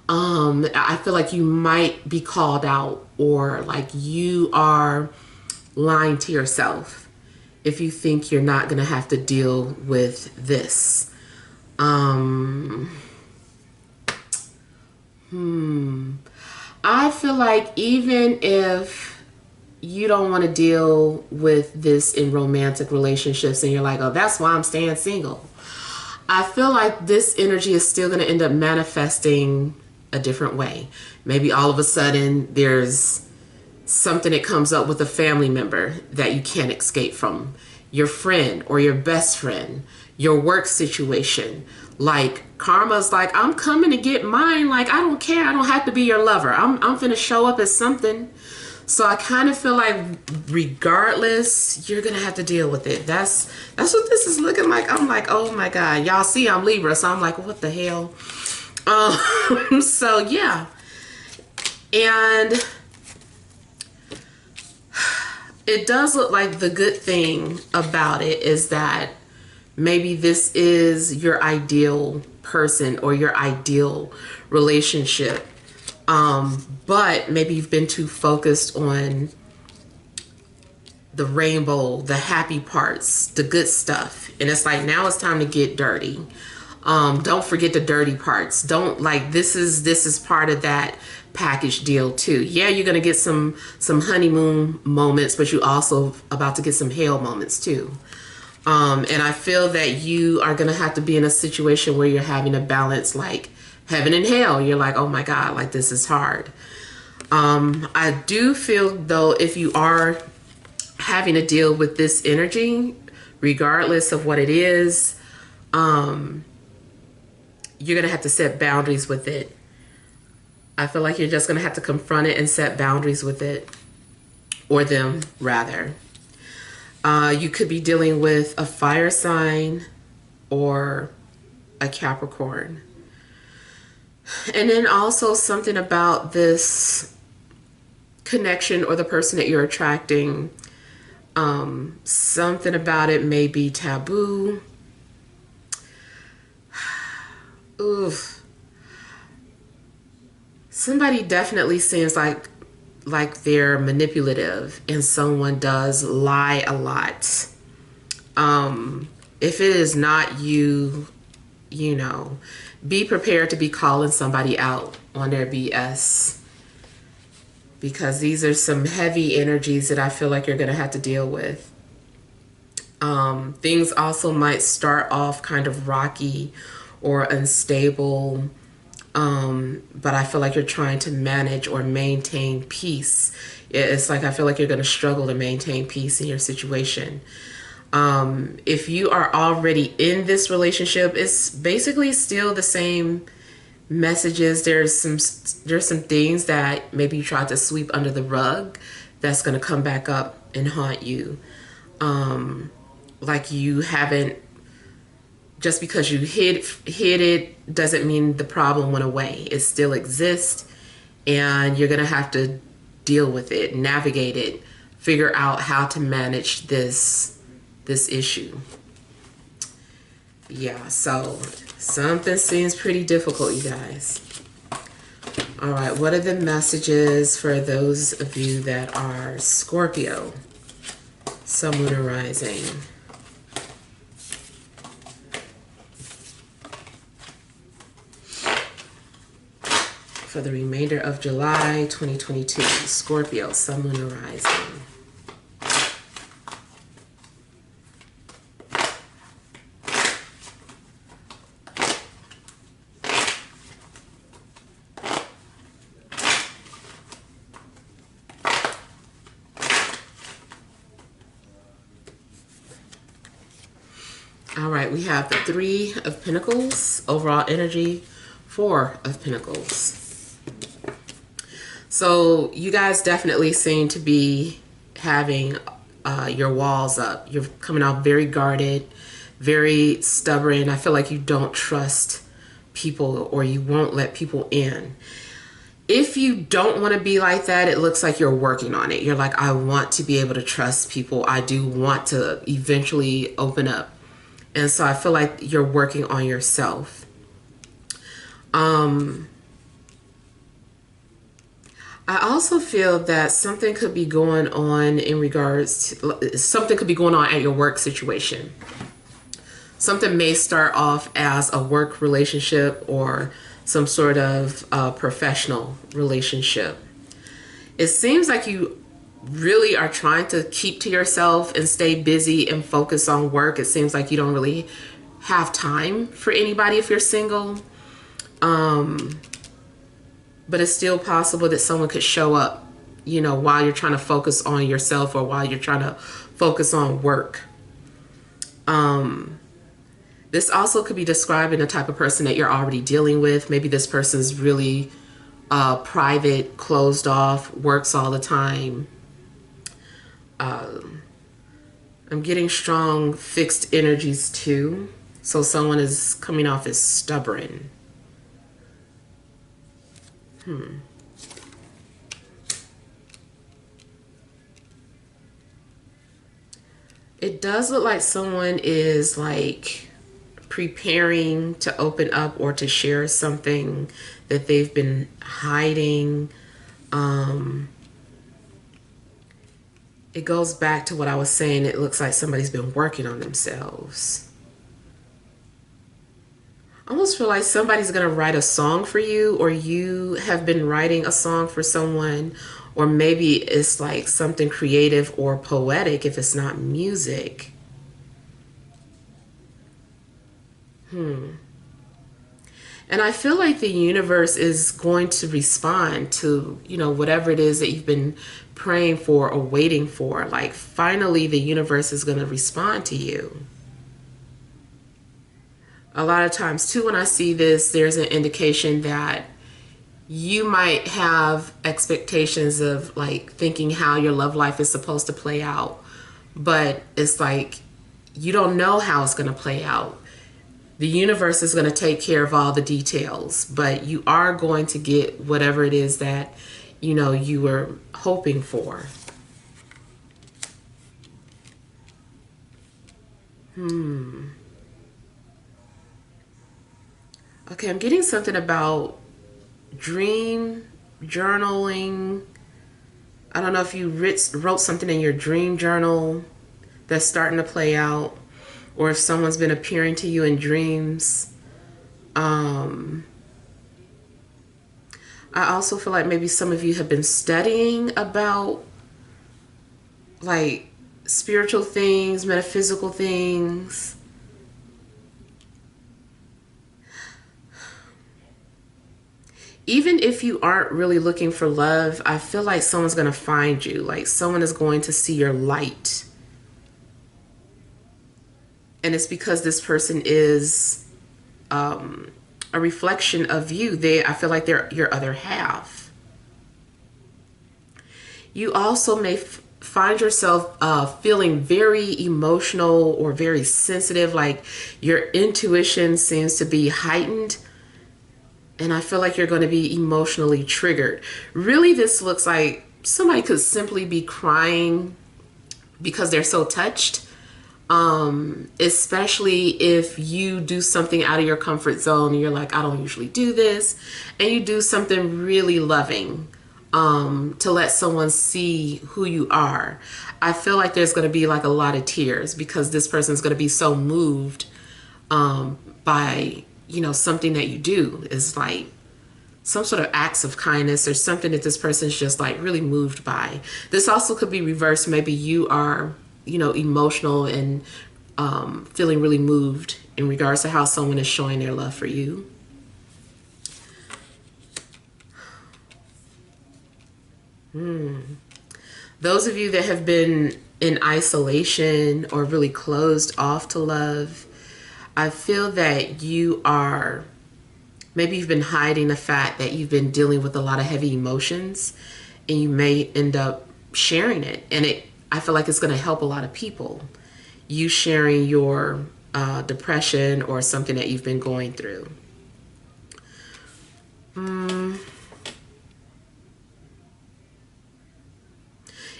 I feel like you might be called out, or like you are lying to yourself if you think you're not going to have to deal with this. I feel like even if you don't want to deal with this in romantic relationships and you're like, oh, that's why I'm staying single, I feel like this energy is still going to end up manifesting a different way. Maybe all of a sudden there's something that comes up with a family member that you can't escape from, your friend or your best friend, your work situation. Like, karma's like, I'm coming to get mine. Like, I don't care. I don't have to be your lover. I'm finna show up as something. So I kind of feel like regardless, you're going to have to deal with it. That's what this is looking like. I'm like, oh my God. Y'all see I'm Libra. So I'm like, what the hell? So yeah. And it does look like the good thing about it is that Maybe this is your ideal person or your ideal relationship. But maybe you've been too focused on the rainbow, the happy parts, the good stuff. And it's like, now it's time to get dirty. Don't forget the dirty parts. Don't, like, this is part of that package deal too. Yeah, you're gonna get some honeymoon moments, but you also about to get some hell moments too. And I feel that you are gonna have to be in a situation where you're having to balance like heaven and hell. You're like, oh my God, like this is hard. I do feel though, if you are having to deal with this energy, regardless of what it is, you're gonna have to set boundaries with it. I feel like you're just gonna have to confront it and set boundaries with it, or them rather. You could be dealing with a fire sign or a Capricorn. And then also something about this connection or the person that you're attracting. Something about it may be taboo. Oof. Somebody definitely seems like they're manipulative, and someone does lie a lot. If it is not you, you know, be prepared to be calling somebody out on their BS, because these are some heavy energies that I feel like you're going to have to deal with. Things also might start off kind of rocky or unstable, but I feel like you're trying to manage or maintain peace. It's like I feel like you're going to struggle to maintain peace in your situation. If you are already in this relationship, it's basically still the same messages. There's some things that maybe you tried to sweep under the rug that's going to come back up and haunt you. Like you haven't, just because you hid it doesn't mean the problem went away. It still exists, and you're gonna have to deal with it, navigate it, figure out how to manage this issue. Yeah, so something seems pretty difficult, you guys. All right, what are the messages for those of you that are Scorpio, Sun, Moon, and Rising? For the remainder of July 2022, Scorpio, Sun, Moon, and Rising. All right, we have the Three of Pentacles, overall energy, Four of Pentacles. So you guys definitely seem to be having your walls up. You're coming off very guarded, very stubborn. I feel like you don't trust people, or you won't let people in. If you don't want to be like that, it looks like you're working on it. You're like, I want to be able to trust people. I do want to eventually open up. And so I feel like you're working on yourself. I also feel that something could be going on in regards to, something could be going on at your work situation. Something may start off as a work relationship or some sort of professional relationship. It seems like you really are trying to keep to yourself and stay busy and focus on work. It seems like you don't really have time for anybody if you're single. But it's still possible that someone could show up, you know, while you're trying to focus on yourself or while you're trying to focus on work. This also could be describing the type of person that you're already dealing with. Maybe this person's really private, closed off, works all the time. I'm getting strong fixed energies too. So someone is coming off as stubborn. It does look like someone is like preparing to open up or to share something that they've been hiding. It goes back to what I was saying. It looks like somebody's been working on themselves. I almost feel like somebody's going to write a song for you, or you have been writing a song for someone, or maybe it's like something creative or poetic if it's not music. And I feel like the universe is going to respond to, you know, whatever it is that you've been praying for or waiting for. Like, finally, the universe is going to respond to you. A lot of times, too, when I see this, there's an indication that you might have expectations of, like, thinking how your love life is supposed to play out. But it's like, you don't know how it's going to play out. The universe is going to take care of all the details, but you are going to get whatever it is that, you know, you were hoping for. Okay, I'm getting something about dream journaling. I don't know if you wrote something in your dream journal that's starting to play out, or if someone's been appearing to you in dreams. I also feel like maybe some of you have been studying about like spiritual things, metaphysical things. Even if you aren't really looking for love, I feel like someone's going to find you. Like, someone is going to see your light. And it's because this person is a reflection of you. I feel like they're your other half. You also may find yourself feeling very emotional or very sensitive, like your intuition seems to be heightened. And I feel like you're going to be emotionally triggered. Really, this looks like somebody could simply be crying because they're so touched. Especially if you do something out of your comfort zone and you're like, I don't usually do this, and you do something really loving to let someone see who you are. I feel like there's going to be like a lot of tears because this person's going to be so moved by, you know, something that you do. Is like some sort of acts of kindness or something that this person's just like really moved by. This also could be reversed. Maybe you are, you know, emotional and feeling really moved in regards to how someone is showing their love for you. Those of you that have been in isolation or really closed off to love, I feel that you are, maybe you've been hiding the fact that you've been dealing with a lot of heavy emotions, and you may end up sharing it. And I feel like it's going to help a lot of people. You sharing your depression or something that you've been going through.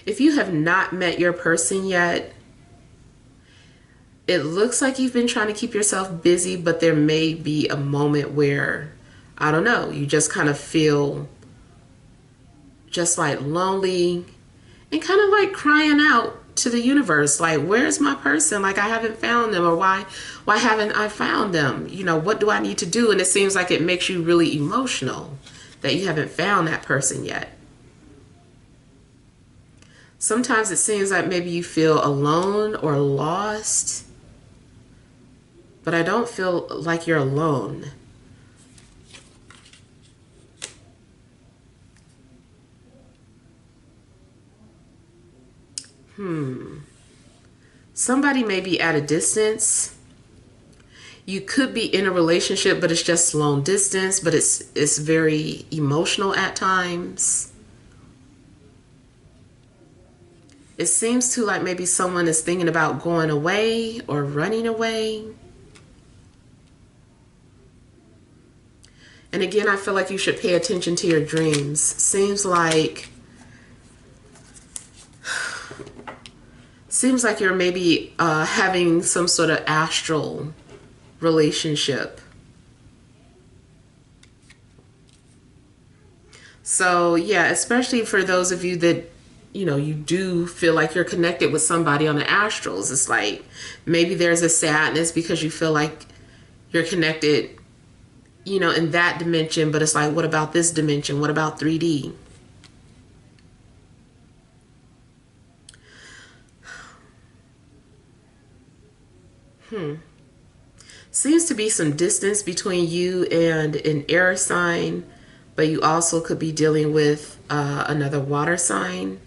If you have not met your person yet, it looks like you've been trying to keep yourself busy, but there may be a moment where, I don't know, you just kind of feel just like lonely and kind of like crying out to the universe, like, where's my person? Like, I haven't found them, or why haven't I found them? You know, what do I need to do? And it seems like it makes you really emotional that you haven't found that person yet. Sometimes it seems like maybe you feel alone or lost, but I don't feel like you're alone. Somebody may be at a distance. You could be in a relationship, but it's just long distance, but it's very emotional at times. It seems to like maybe someone is thinking about going away or running away. And again, I feel like you should pay attention to your dreams. Seems like seems like you're maybe having some sort of astral relationship. So yeah, especially for those of you that, you know, you do feel like you're connected with somebody on the astrals. It's like maybe there's a sadness because you feel like you're connected, you know, in that dimension, but it's like, what about this dimension? What about 3D? Seems to be some distance between you and an air sign, but you also could be dealing with another water sign.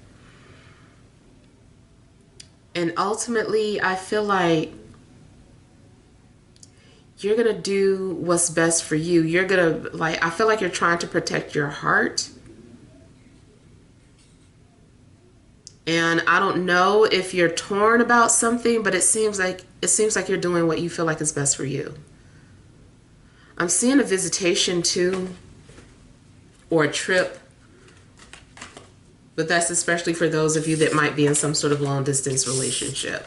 And ultimately, I feel like you're going to do what's best for you. You're going to, like, I feel like you're trying to protect your heart. And I don't know if you're torn about something, but it seems like you're doing what you feel like is best for you. I'm seeing a visitation too, or a trip. But that's especially for those of you that might be in some sort of long distance relationship.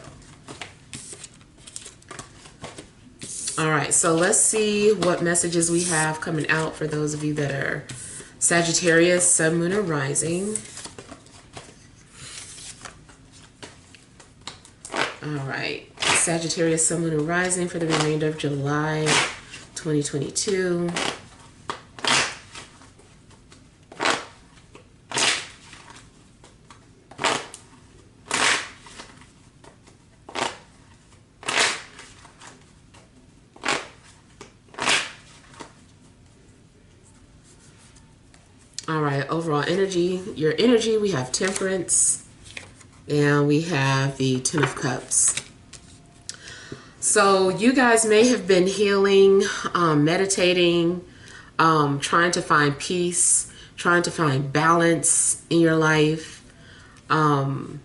All right, so let's see what messages we have coming out for those of you that are Sagittarius, Sun, Moon, or Rising. All right, Sagittarius, Sun, Moon, or Rising for the remainder of July 2022. All right, overall energy, your energy, we have Temperance, and we have the Ten of Cups. So you guys may have been healing, meditating, trying to find peace, trying to find balance in your life. So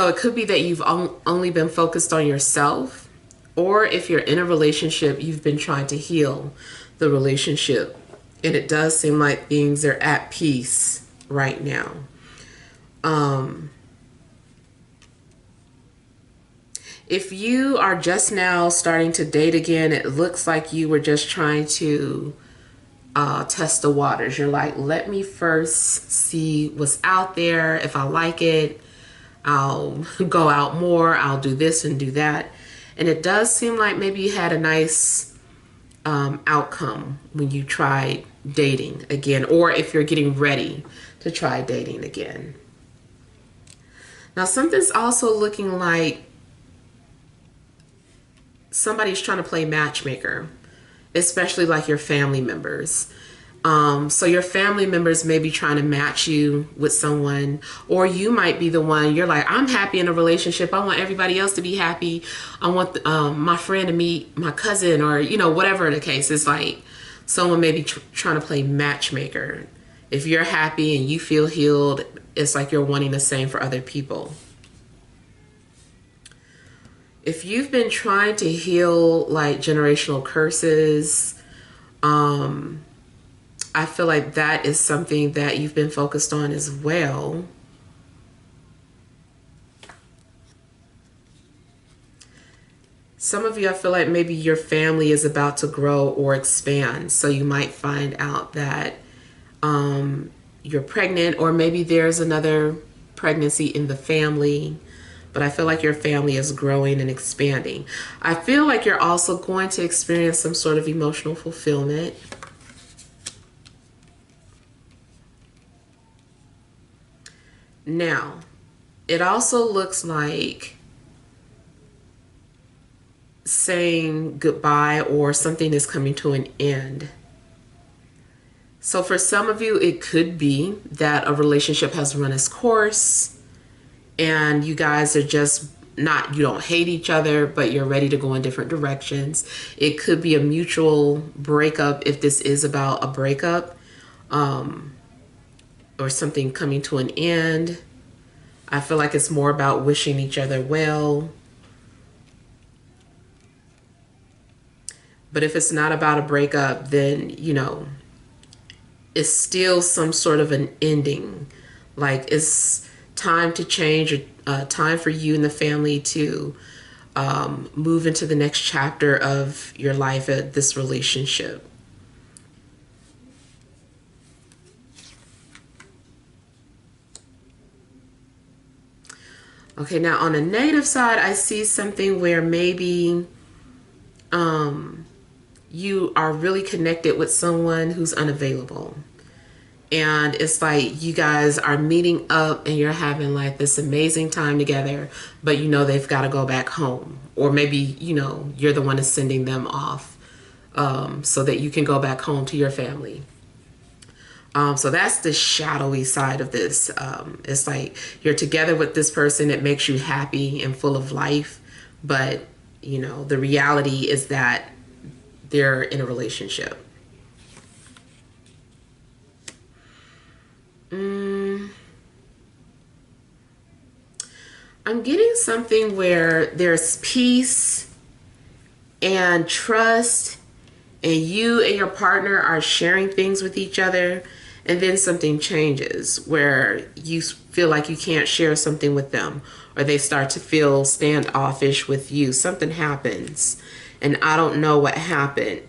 it could be that you've only been focused on yourself, or if you're in a relationship, you've been trying to heal the relationship. And it does seem like things are at peace right now. If you are just now starting to date again, it looks like you were just trying to test the waters. You're like, let me first see what's out there. If I like it, I'll go out more. I'll do this and do that. And it does seem like maybe you had a nice outcome when you tried dating again, or if you're getting ready to try dating again. Now, something's also looking like somebody's trying to play matchmaker, especially like your family members. So your family members may be trying to match you with someone, or you might be the one, you're like, I'm happy in a relationship. I want everybody else to be happy. I want my friend to meet my cousin, or, you know, whatever the case. It's like someone may be trying to play matchmaker. If you're happy and you feel healed, it's like you're wanting the same for other people. If you've been trying to heal like generational curses, I feel like that is something that you've been focused on as well. Some of you, I feel like maybe your family is about to grow or expand. So you might find out that you're pregnant, or maybe there's another pregnancy in the family. But I feel like your family is growing and expanding. I feel like you're also going to experience some sort of emotional fulfillment. Now, it also looks like saying goodbye, or something is coming to an end. So for some of you, it could be that a relationship has run its course and you guys are just not, you don't hate each other, but you're ready to go in different directions. It could be a mutual breakup if this is about a breakup, or something coming to an end. I feel like it's more about wishing each other well. But if it's not about a breakup, then, you know, it's still some sort of an ending. Like it's time to change, time for you and the family to move into the next chapter of your life at this relationship. Okay, now on the negative side, I see something where maybe you are really connected with someone who's unavailable. And it's like you guys are meeting up and you're having like this amazing time together, but you know they've got to go back home. Or maybe, you know, you're the one that's sending them off so that you can go back home to your family. So that's the shadowy side of this. It's like you're together with this person. It makes you happy and full of life. But, you know, the reality is that they're in a relationship. I'm getting something where there's peace and trust, and you and your partner are sharing things with each other, and then something changes where you feel like you can't share something with them, or they start to feel standoffish with you. Something happens, and I don't know what happened.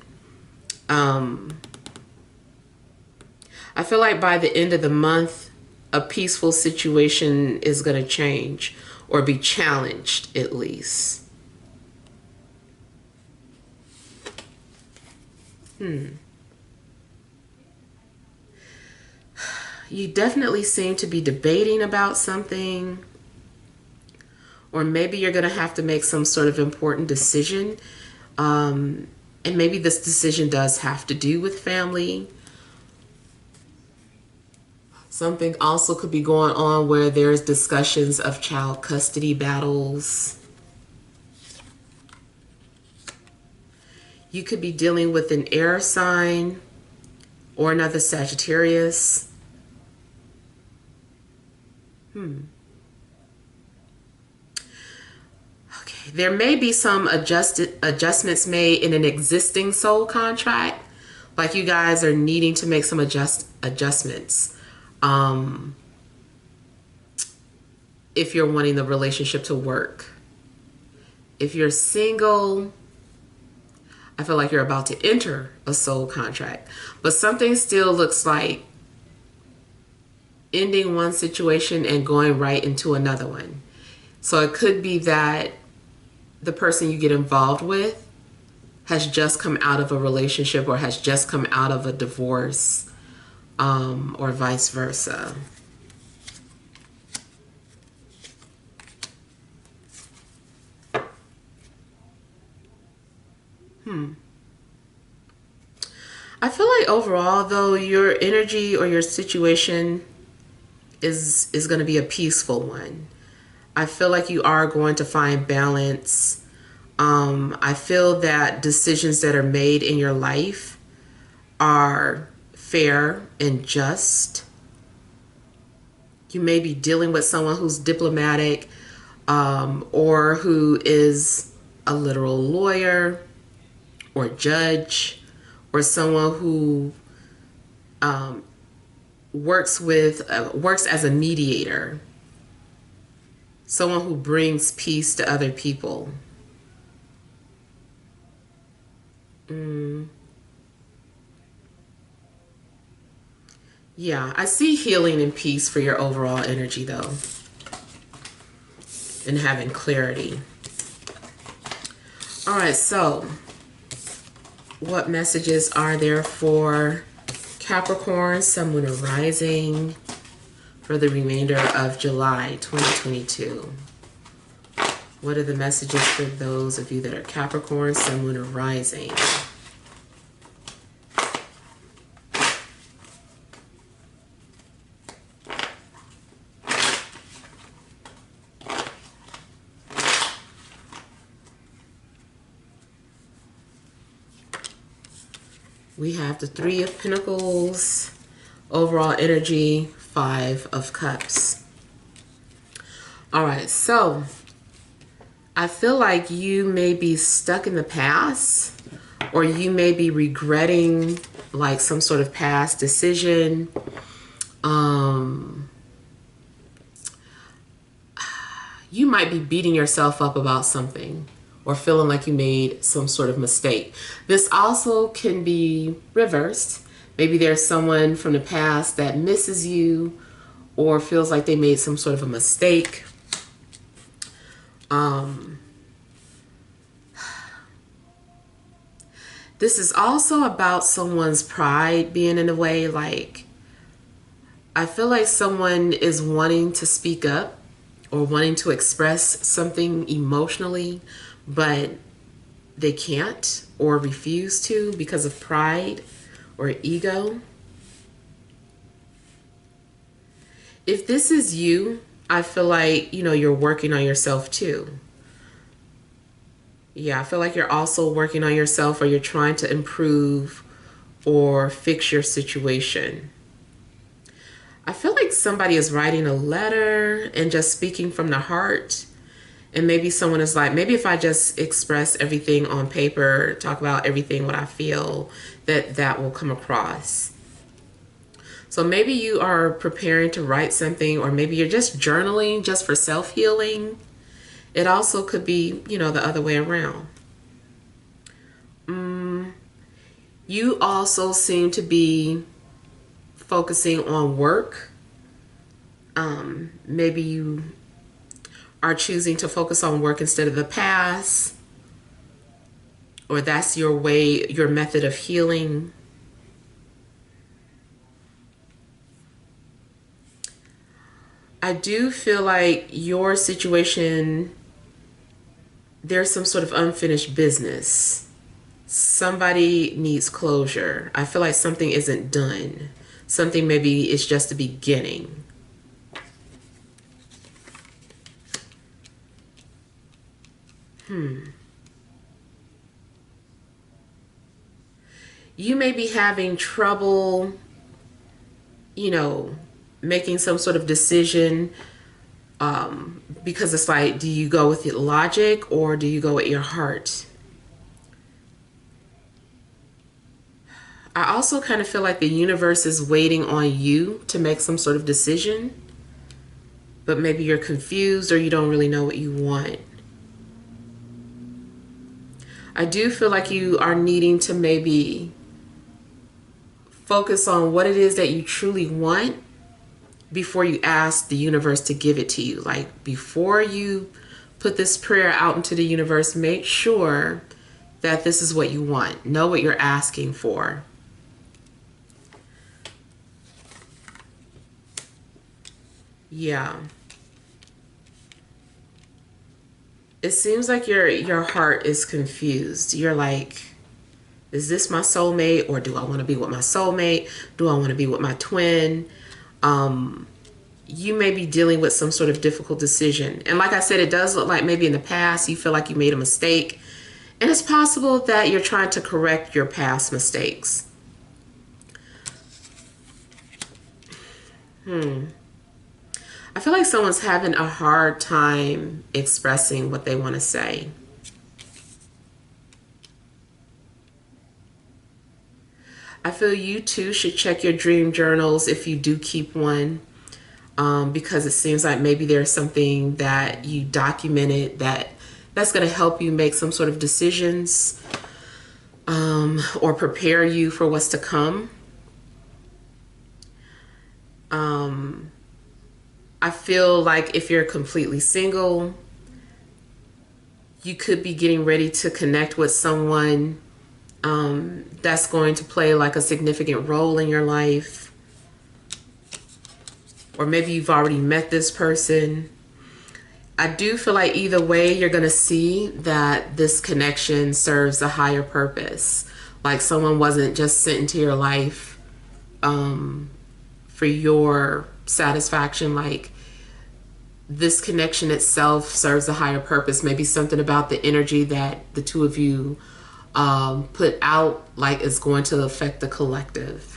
I feel like by the end of the month, a peaceful situation is going to change or be challenged at least. You definitely seem to be debating about something, or maybe you're going to have to make some sort of important decision. And maybe this decision does have to do with family. Something also could be going on where there's discussions of child custody battles. You could be dealing with an air sign or another Sagittarius. Okay, there may be some adjustments made in an existing soul contract. Like you guys are needing to make some adjustments. If you're wanting the relationship to work. If you're single, I feel like you're about to enter a soul contract, but something still looks like ending one situation and going right into another one. So it could be that the person you get involved with has just come out of a relationship or has just come out of a divorce, or vice versa. I feel like overall, though, your energy or your situation is going to be a peaceful one. I feel like you are going to find balance. I feel that decisions that are made in your life are fair and just. You may be dealing with someone who's diplomatic, or who is a literal lawyer or judge, or someone who works as a mediator, someone who brings peace to other people. Yeah, I see healing and peace for your overall energy, though, and having clarity. All right, so what messages are there for Capricorn, Sun, Moon, or Rising for the remainder of July 2022? What are the messages for those of you that are Capricorn, Sun, Moon, or Rising? We have the Three of Pentacles, overall energy, Five of Cups. All right, so I feel like you may be stuck in the past, or you may be regretting like some sort of past decision. you might be beating yourself up about something or feeling like you made some sort of mistake. This also can be reversed. Maybe there's someone from the past that misses you or feels like they made some sort of a mistake. This is also about someone's pride being in the way. Like, I feel like someone is wanting to speak up or wanting to express something emotionally, but they can't or refuse to because of pride or ego. If this is you, I feel like, you're working on yourself too. Yeah, I feel like you're also working on yourself, or you're trying to improve or fix your situation. I feel like somebody is writing a letter and just speaking from the heart. And maybe someone is like, maybe if I just express everything on paper, talk about everything what I feel, that will come across. So maybe you are preparing to write something, or maybe you're just journaling just for self-healing. It also could be, the other way around. You also seem to be focusing on work. Maybe you are choosing to focus on work instead of the past, or that's your way, your method of healing. I do feel like your situation, there's some sort of unfinished business. Somebody needs closure. I feel like something isn't done. Something maybe is just the beginning. You may be having trouble, making some sort of decision, because it's like, do you go with your logic or do you go with your heart? I also kind of feel like the universe is waiting on you to make some sort of decision, but maybe you're confused or you don't really know what you want. I do feel like you are needing to maybe focus on what it is that you truly want before you ask the universe to give it to you. Like, before you put this prayer out into the universe, make sure that this is what you want. Know what you're asking for. Yeah. It seems like your heart is confused. You're like, is this my soulmate, or do I want to be with my soulmate? Do I want to be with my twin? You may be dealing with some sort of difficult decision. And like I said, it does look like maybe in the past you feel like you made a mistake. And it's possible that you're trying to correct your past mistakes. I feel like someone's having a hard time expressing what they want to say. I feel you too should check your dream journals if you do keep one, because it seems like maybe there's something that you documented that's going to help you make some sort of decisions, or prepare you for what's to come. I feel like if you're completely single, you could be getting ready to connect with someone that's going to play like a significant role in your life. Or maybe you've already met this person. I do feel like either way, you're going to see that this connection serves a higher purpose. Like, someone wasn't just sent into your life for your satisfaction. Like, this connection itself serves a higher purpose. Maybe something about the energy that the two of you put out, like, is going to affect the collective.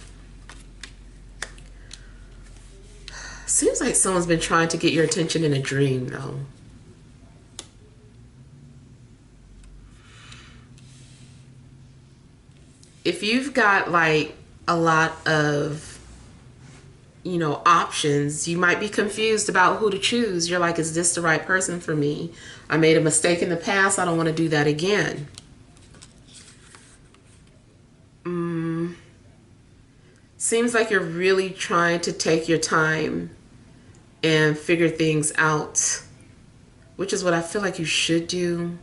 Seems like someone's been trying to get your attention in a dream, though. If you've got like a lot of you know, options. You might be confused about who to choose. You're like, is this the right person for me? I made a mistake in the past. I don't want to do that again. Seems like you're really trying to take your time and figure things out, which is what I feel like you should do.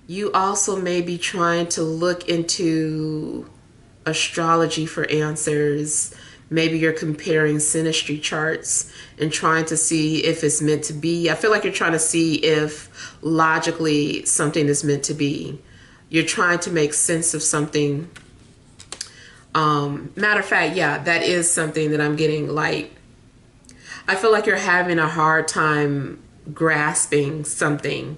You also may be trying to look into astrology for answers. Maybe you're comparing synastry charts and trying to see if it's meant to be. I feel like you're trying to see if logically something is meant to be. You're trying to make sense of something. Matter of fact, yeah, that is something that I'm getting. Like, I feel like you're having a hard time grasping something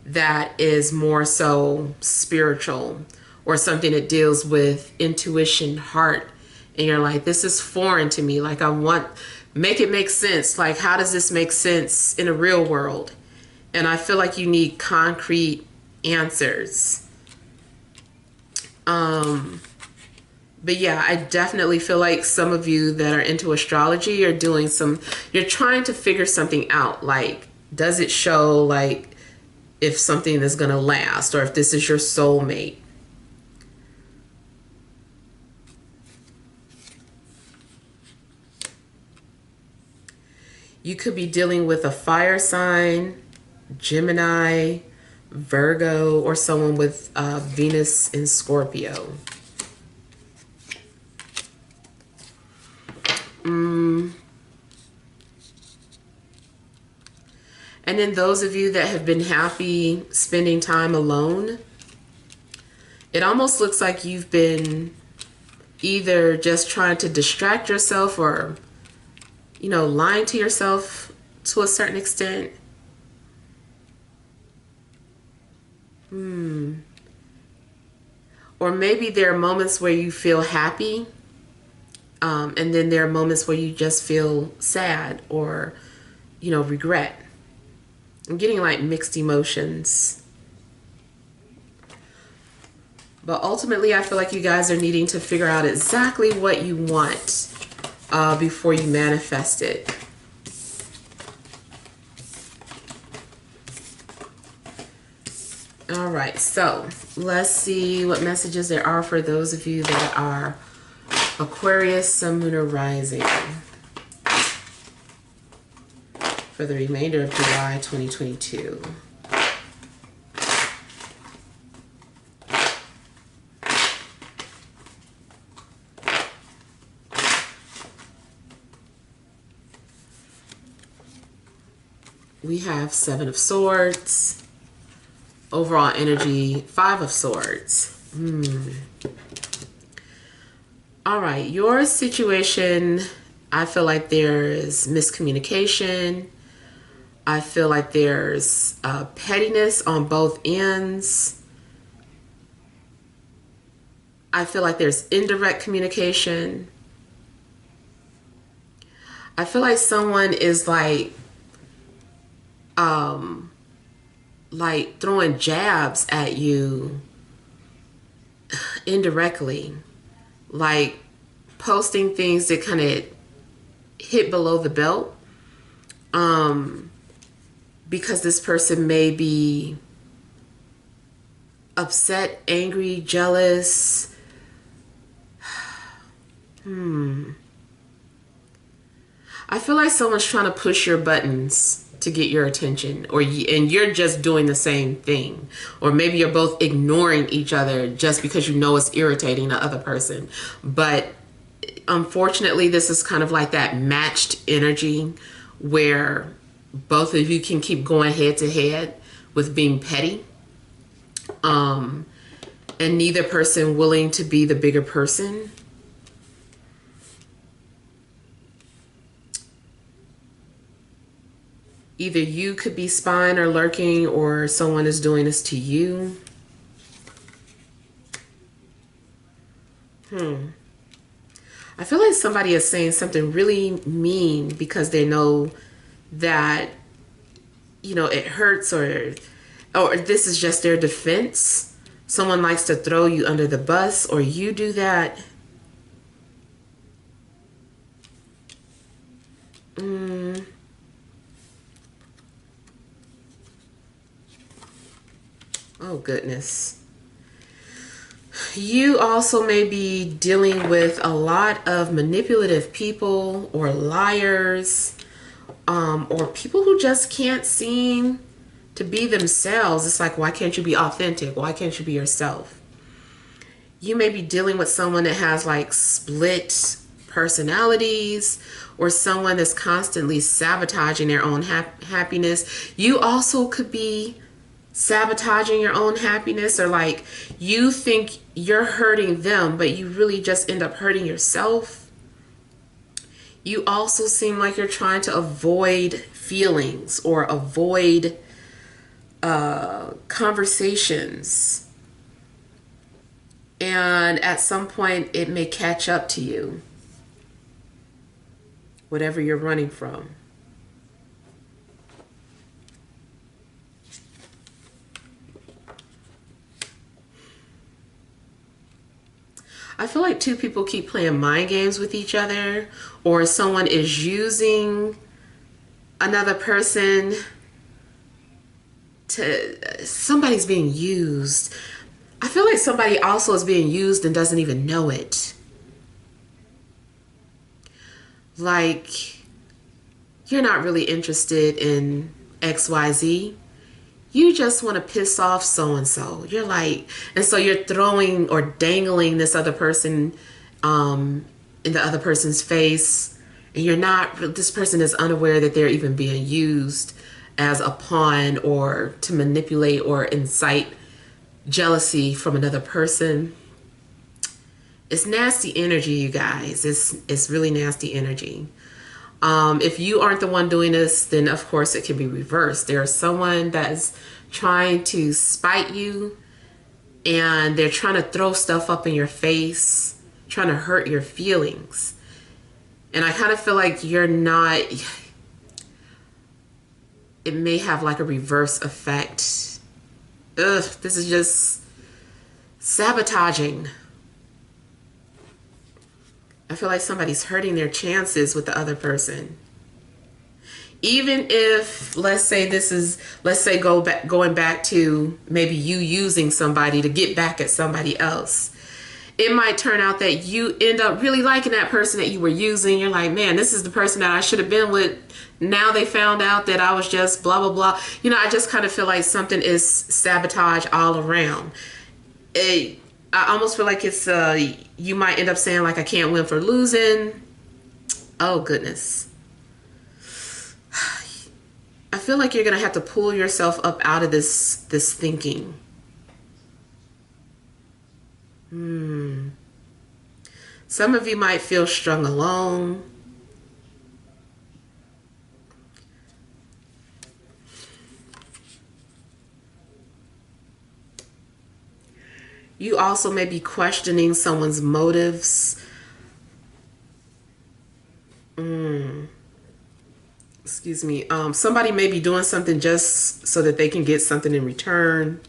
that is more so spiritual, or something that deals with intuition, heart, and you're like, this is foreign to me. Like, I want, make it make sense. Like, how does this make sense in a real world? And I feel like you need concrete answers. But yeah, I definitely feel like some of you that are into astrology are doing you're trying to figure something out. Like, does it show like if something is going to last, or if this is your soulmate? You could be dealing with a fire sign, Gemini, Virgo, or someone with Venus in Scorpio. And then those of you that have been happy spending time alone, it almost looks like you've been either just trying to distract yourself, or, you know, lying to yourself to a certain extent. Or maybe there are moments where you feel happy, and then there are moments where you just feel sad or, you know, regret. I'm getting like mixed emotions. But ultimately, I feel like you guys are needing to figure out exactly what you want before you manifest it. All right, so let's see what messages there are for those of you that are Aquarius, Sun, Moon, or Rising for the remainder of July 2022. We have Seven of Swords. Overall energy, Five of Swords. All right, your situation, I feel like there's miscommunication. I feel like there's pettiness on both ends. I feel like there's indirect communication. I feel like someone is like throwing jabs at you indirectly, like posting things that kind of hit below the belt, because this person may be upset, angry, jealous. I feel like someone's trying to push your buttons to get your attention, and you're just doing the same thing. Or maybe you're both ignoring each other just because you know it's irritating the other person. But unfortunately, this is kind of like that matched energy where both of you can keep going head to head with being petty, and neither person willing to be the bigger person. Either you could be spying or lurking, or someone is doing this to you. I feel like somebody is saying something really mean because they know that, you know, it hurts, or this is just their defense. Someone likes to throw you under the bus, or you do that. Oh, goodness. You also may be dealing with a lot of manipulative people or liars, or people who just can't seem to be themselves. It's like, why can't you be authentic? Why can't you be yourself? You may be dealing with someone that has like split personalities, or someone that's constantly sabotaging their own happiness. You also could be sabotaging your own happiness, or like you think you're hurting them, but you really just end up hurting yourself. You also seem like you're trying to avoid feelings or avoid conversations. And at some point, it may catch up to you, whatever you're running from. I feel like two people keep playing mind games with each other, or someone is using another person to, somebody's being used. I feel like somebody also is being used and doesn't even know it. Like, you're not really interested in XYZ. You just want to piss off so-and-so. You're like, and so you're throwing or dangling this other person in the other person's face. And you're not, this person is unaware that they're even being used as a pawn, or to manipulate or incite jealousy from another person. It's nasty energy, you guys. It's really nasty energy. If you aren't the one doing this, then of course it can be reversed. There's someone that's trying to spite you, and they're trying to throw stuff up in your face, trying to hurt your feelings. And I kind of feel like you're not, it may have like a reverse effect. Ugh, this is just sabotaging. I feel like somebody's hurting their chances with the other person. Even if, let's say going back to maybe you using somebody to get back at somebody else. It might turn out that you end up really liking that person that you were using. You're like, man, this is the person that I should have been with. Now they found out that I was just blah, blah, blah. You know, I just kind of feel like something is sabotage all around. I almost feel like it's, you might end up saying like, I can't win for losing. Oh, goodness. I feel like you're going to have to pull yourself up out of this thinking. Some of you might feel strung alone. You also may be questioning someone's motives. Excuse me. Somebody may be doing something just so that they can get something in return.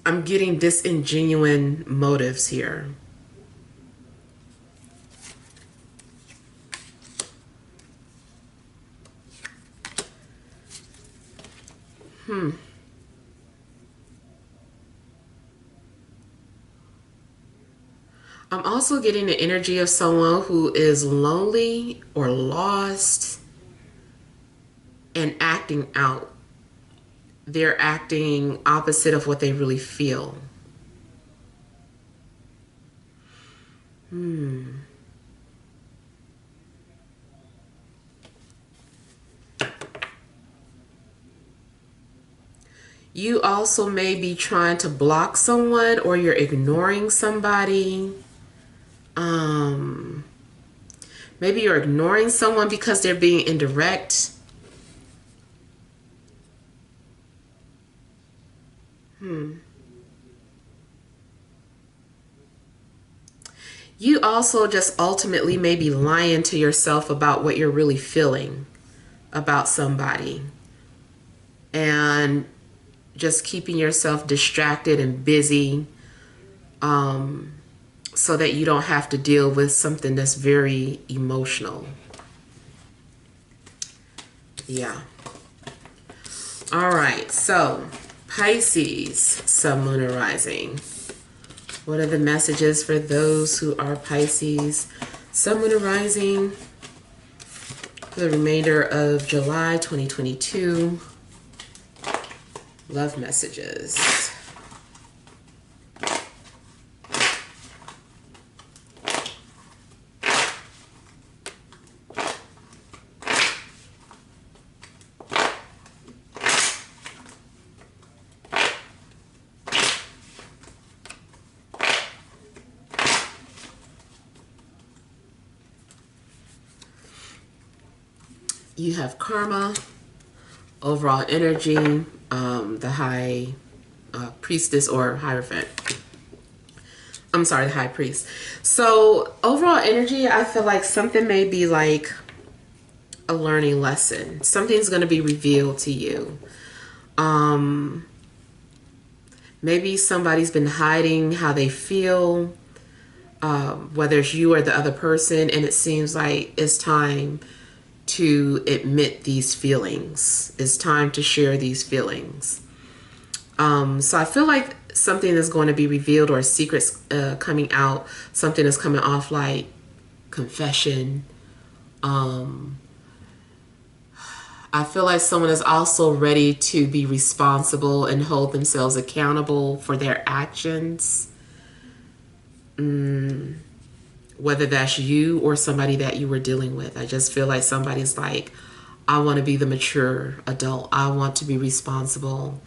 I'm getting disingenuine motives here. I'm also getting the energy of someone who is lonely or lost and acting out. They're acting opposite of what they really feel. You also may be trying to block someone, or you're ignoring somebody. Maybe you're ignoring someone because they're being indirect. You also just ultimately may be lying to yourself about what you're really feeling about somebody, and just keeping yourself distracted and busy, so that you don't have to deal with something that's very emotional. Yeah. All right. So Pisces, Sun, Moon, and Rising. What are the messages for those who are Pisces, Sun, Moon, and Rising for the remainder of July 2022? Love messages. You have karma, overall energy, the high priestess or hierophant. I'm sorry, the high priest. So overall energy, I feel like something may be like a learning lesson. Something's going to be revealed to you. Maybe somebody's been hiding how they feel, whether it's you or the other person, and it seems like it's time to admit these feelings. It's time to share these feelings. So I feel like something is going to be revealed, or a secret's coming out. Something is coming off like confession. I feel like someone is also ready to be responsible and hold themselves accountable for their actions. Whether that's you or somebody that you were dealing with. I just feel like somebody's like, I want to be the mature adult. I want to be responsible.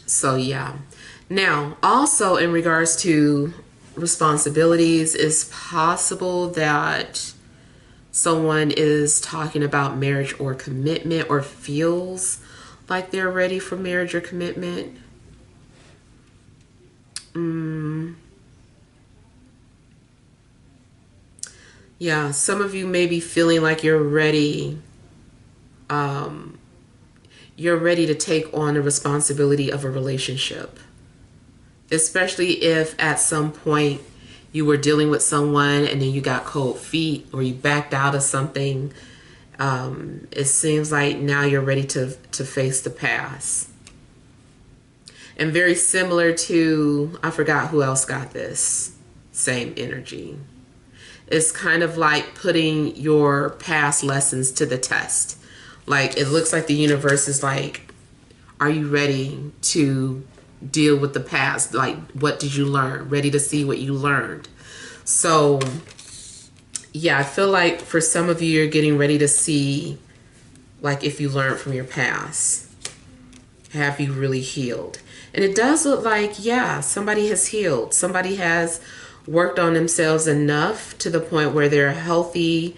So yeah. Now, also in regards to responsibilities, it's possible that someone is talking about marriage or commitment, or feels like they're ready for marriage or commitment. Yeah, some of you may be feeling like you're ready. You're ready to take on the responsibility of a relationship. Especially if at some point you were dealing with someone and then you got cold feet, or you backed out of something. It seems like now you're ready to face the past. And very similar to, I forgot who else got this same energy. It's kind of like putting your past lessons to the test. Like, it looks like the universe is like, are you ready to deal with the past? Like, what did you learn? Ready to see what you learned. So, yeah, I feel like for some of you, you're getting ready to see, like, if you learned from your past. Have you really healed? And it does look like, yeah, somebody has healed. Somebody has worked on themselves enough to the point where they're healthy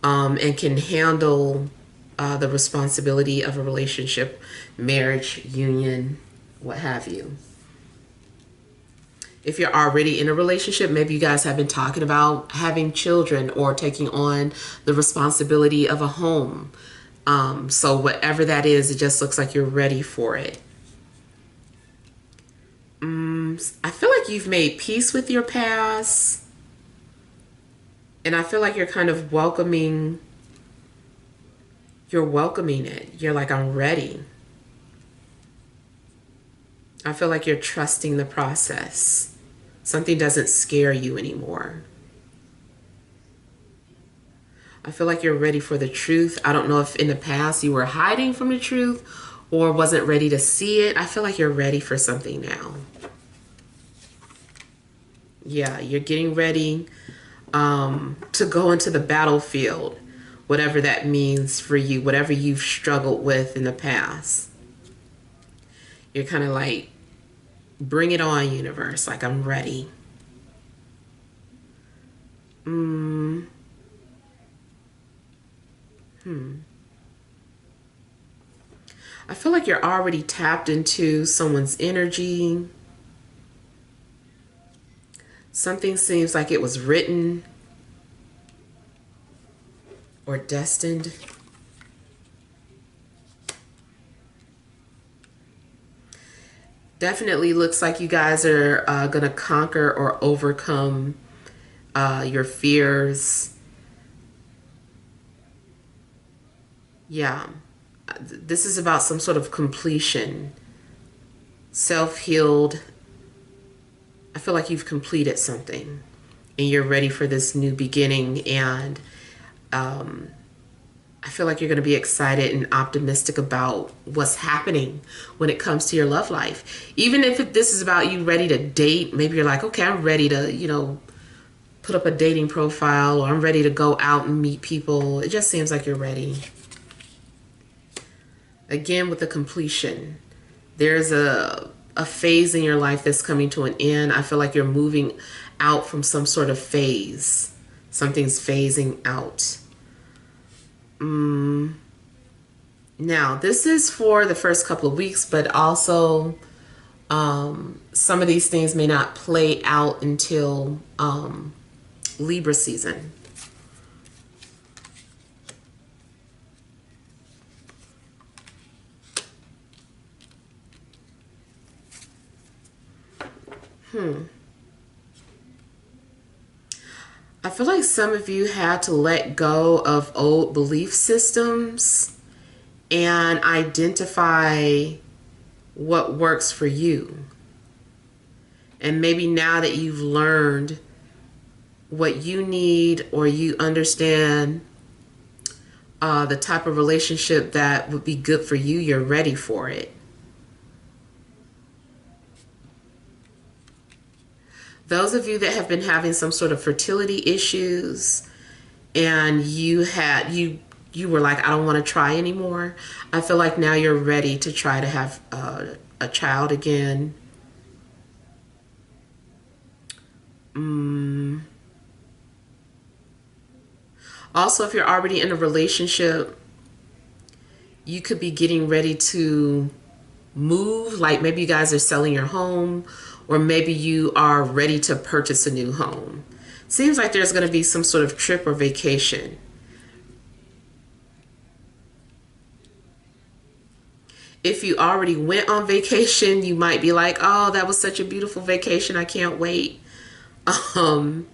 and can handle the responsibility of a relationship, marriage, union, what have you. If you're already in a relationship, maybe you guys have been talking about having children or taking on the responsibility of a home. So whatever that is, it just looks like you're ready for it. I feel like you've made peace with your past. And I feel like you're kind of welcoming it. You're like, I'm ready. I feel like you're trusting the process. Something doesn't scare you anymore. I feel like you're ready for the truth. I don't know if in the past you were hiding from the truth or wasn't ready to see it. I feel like you're ready for something now. Yeah, you're getting ready to go into the battlefield, whatever that means for you, whatever you've struggled with in the past. You're kind of like, bring it on, universe. Like, I'm ready. I feel like you're already tapped into someone's energy. Something seems like it was written or destined. Definitely looks like you guys are going to conquer or overcome your fears. Yeah. This is about some sort of completion. Self-healed. I feel like you've completed something and you're ready for this new beginning. And I feel like you're going to be excited and optimistic about what's happening when it comes to your love life. Even if this is about you ready to date, maybe you're like, okay, I'm ready to, you know, put up a dating profile, or I'm ready to go out and meet people. It just seems like you're ready. Again, with the completion, there's a phase in your life that's coming to an end. I feel like you're moving out from some sort of phase. Something's phasing out. Now, this is for the first couple of weeks, but also some of these things may not play out until Libra season. I feel like some of you had to let go of old belief systems and identify what works for you. And maybe now that you've learned what you need, or you understand the type of relationship that would be good for you, you're ready for it. Those of you that have been having some sort of fertility issues and you were like, I don't want to try anymore. I feel like now you're ready to try to have a child again. Also, if you're already in a relationship, you could be getting ready to move. Like maybe you guys are selling your home, or maybe you are ready to purchase a new home. Seems like there's going to be some sort of trip or vacation. If you already went on vacation, you might be like, oh, that was such a beautiful vacation, I can't wait. And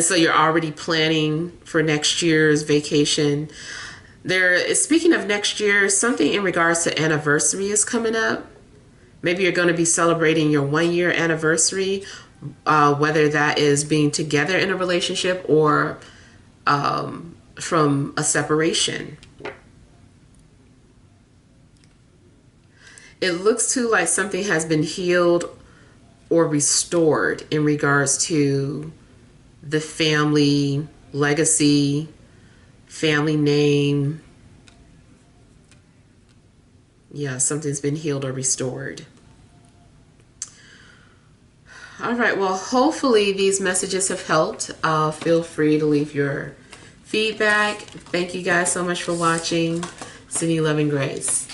so you're already planning for next year's vacation. Speaking of next year, something in regards to anniversary is coming up. Maybe you're going to be celebrating your 1-year anniversary, whether that is being together in a relationship or from a separation. It looks too like something has been healed or restored in regards to the family legacy, family name. Yeah, something's been healed or restored. All right, well, hopefully these messages have helped. Feel free to leave your feedback. Thank you guys so much for watching. Sending you love and grace.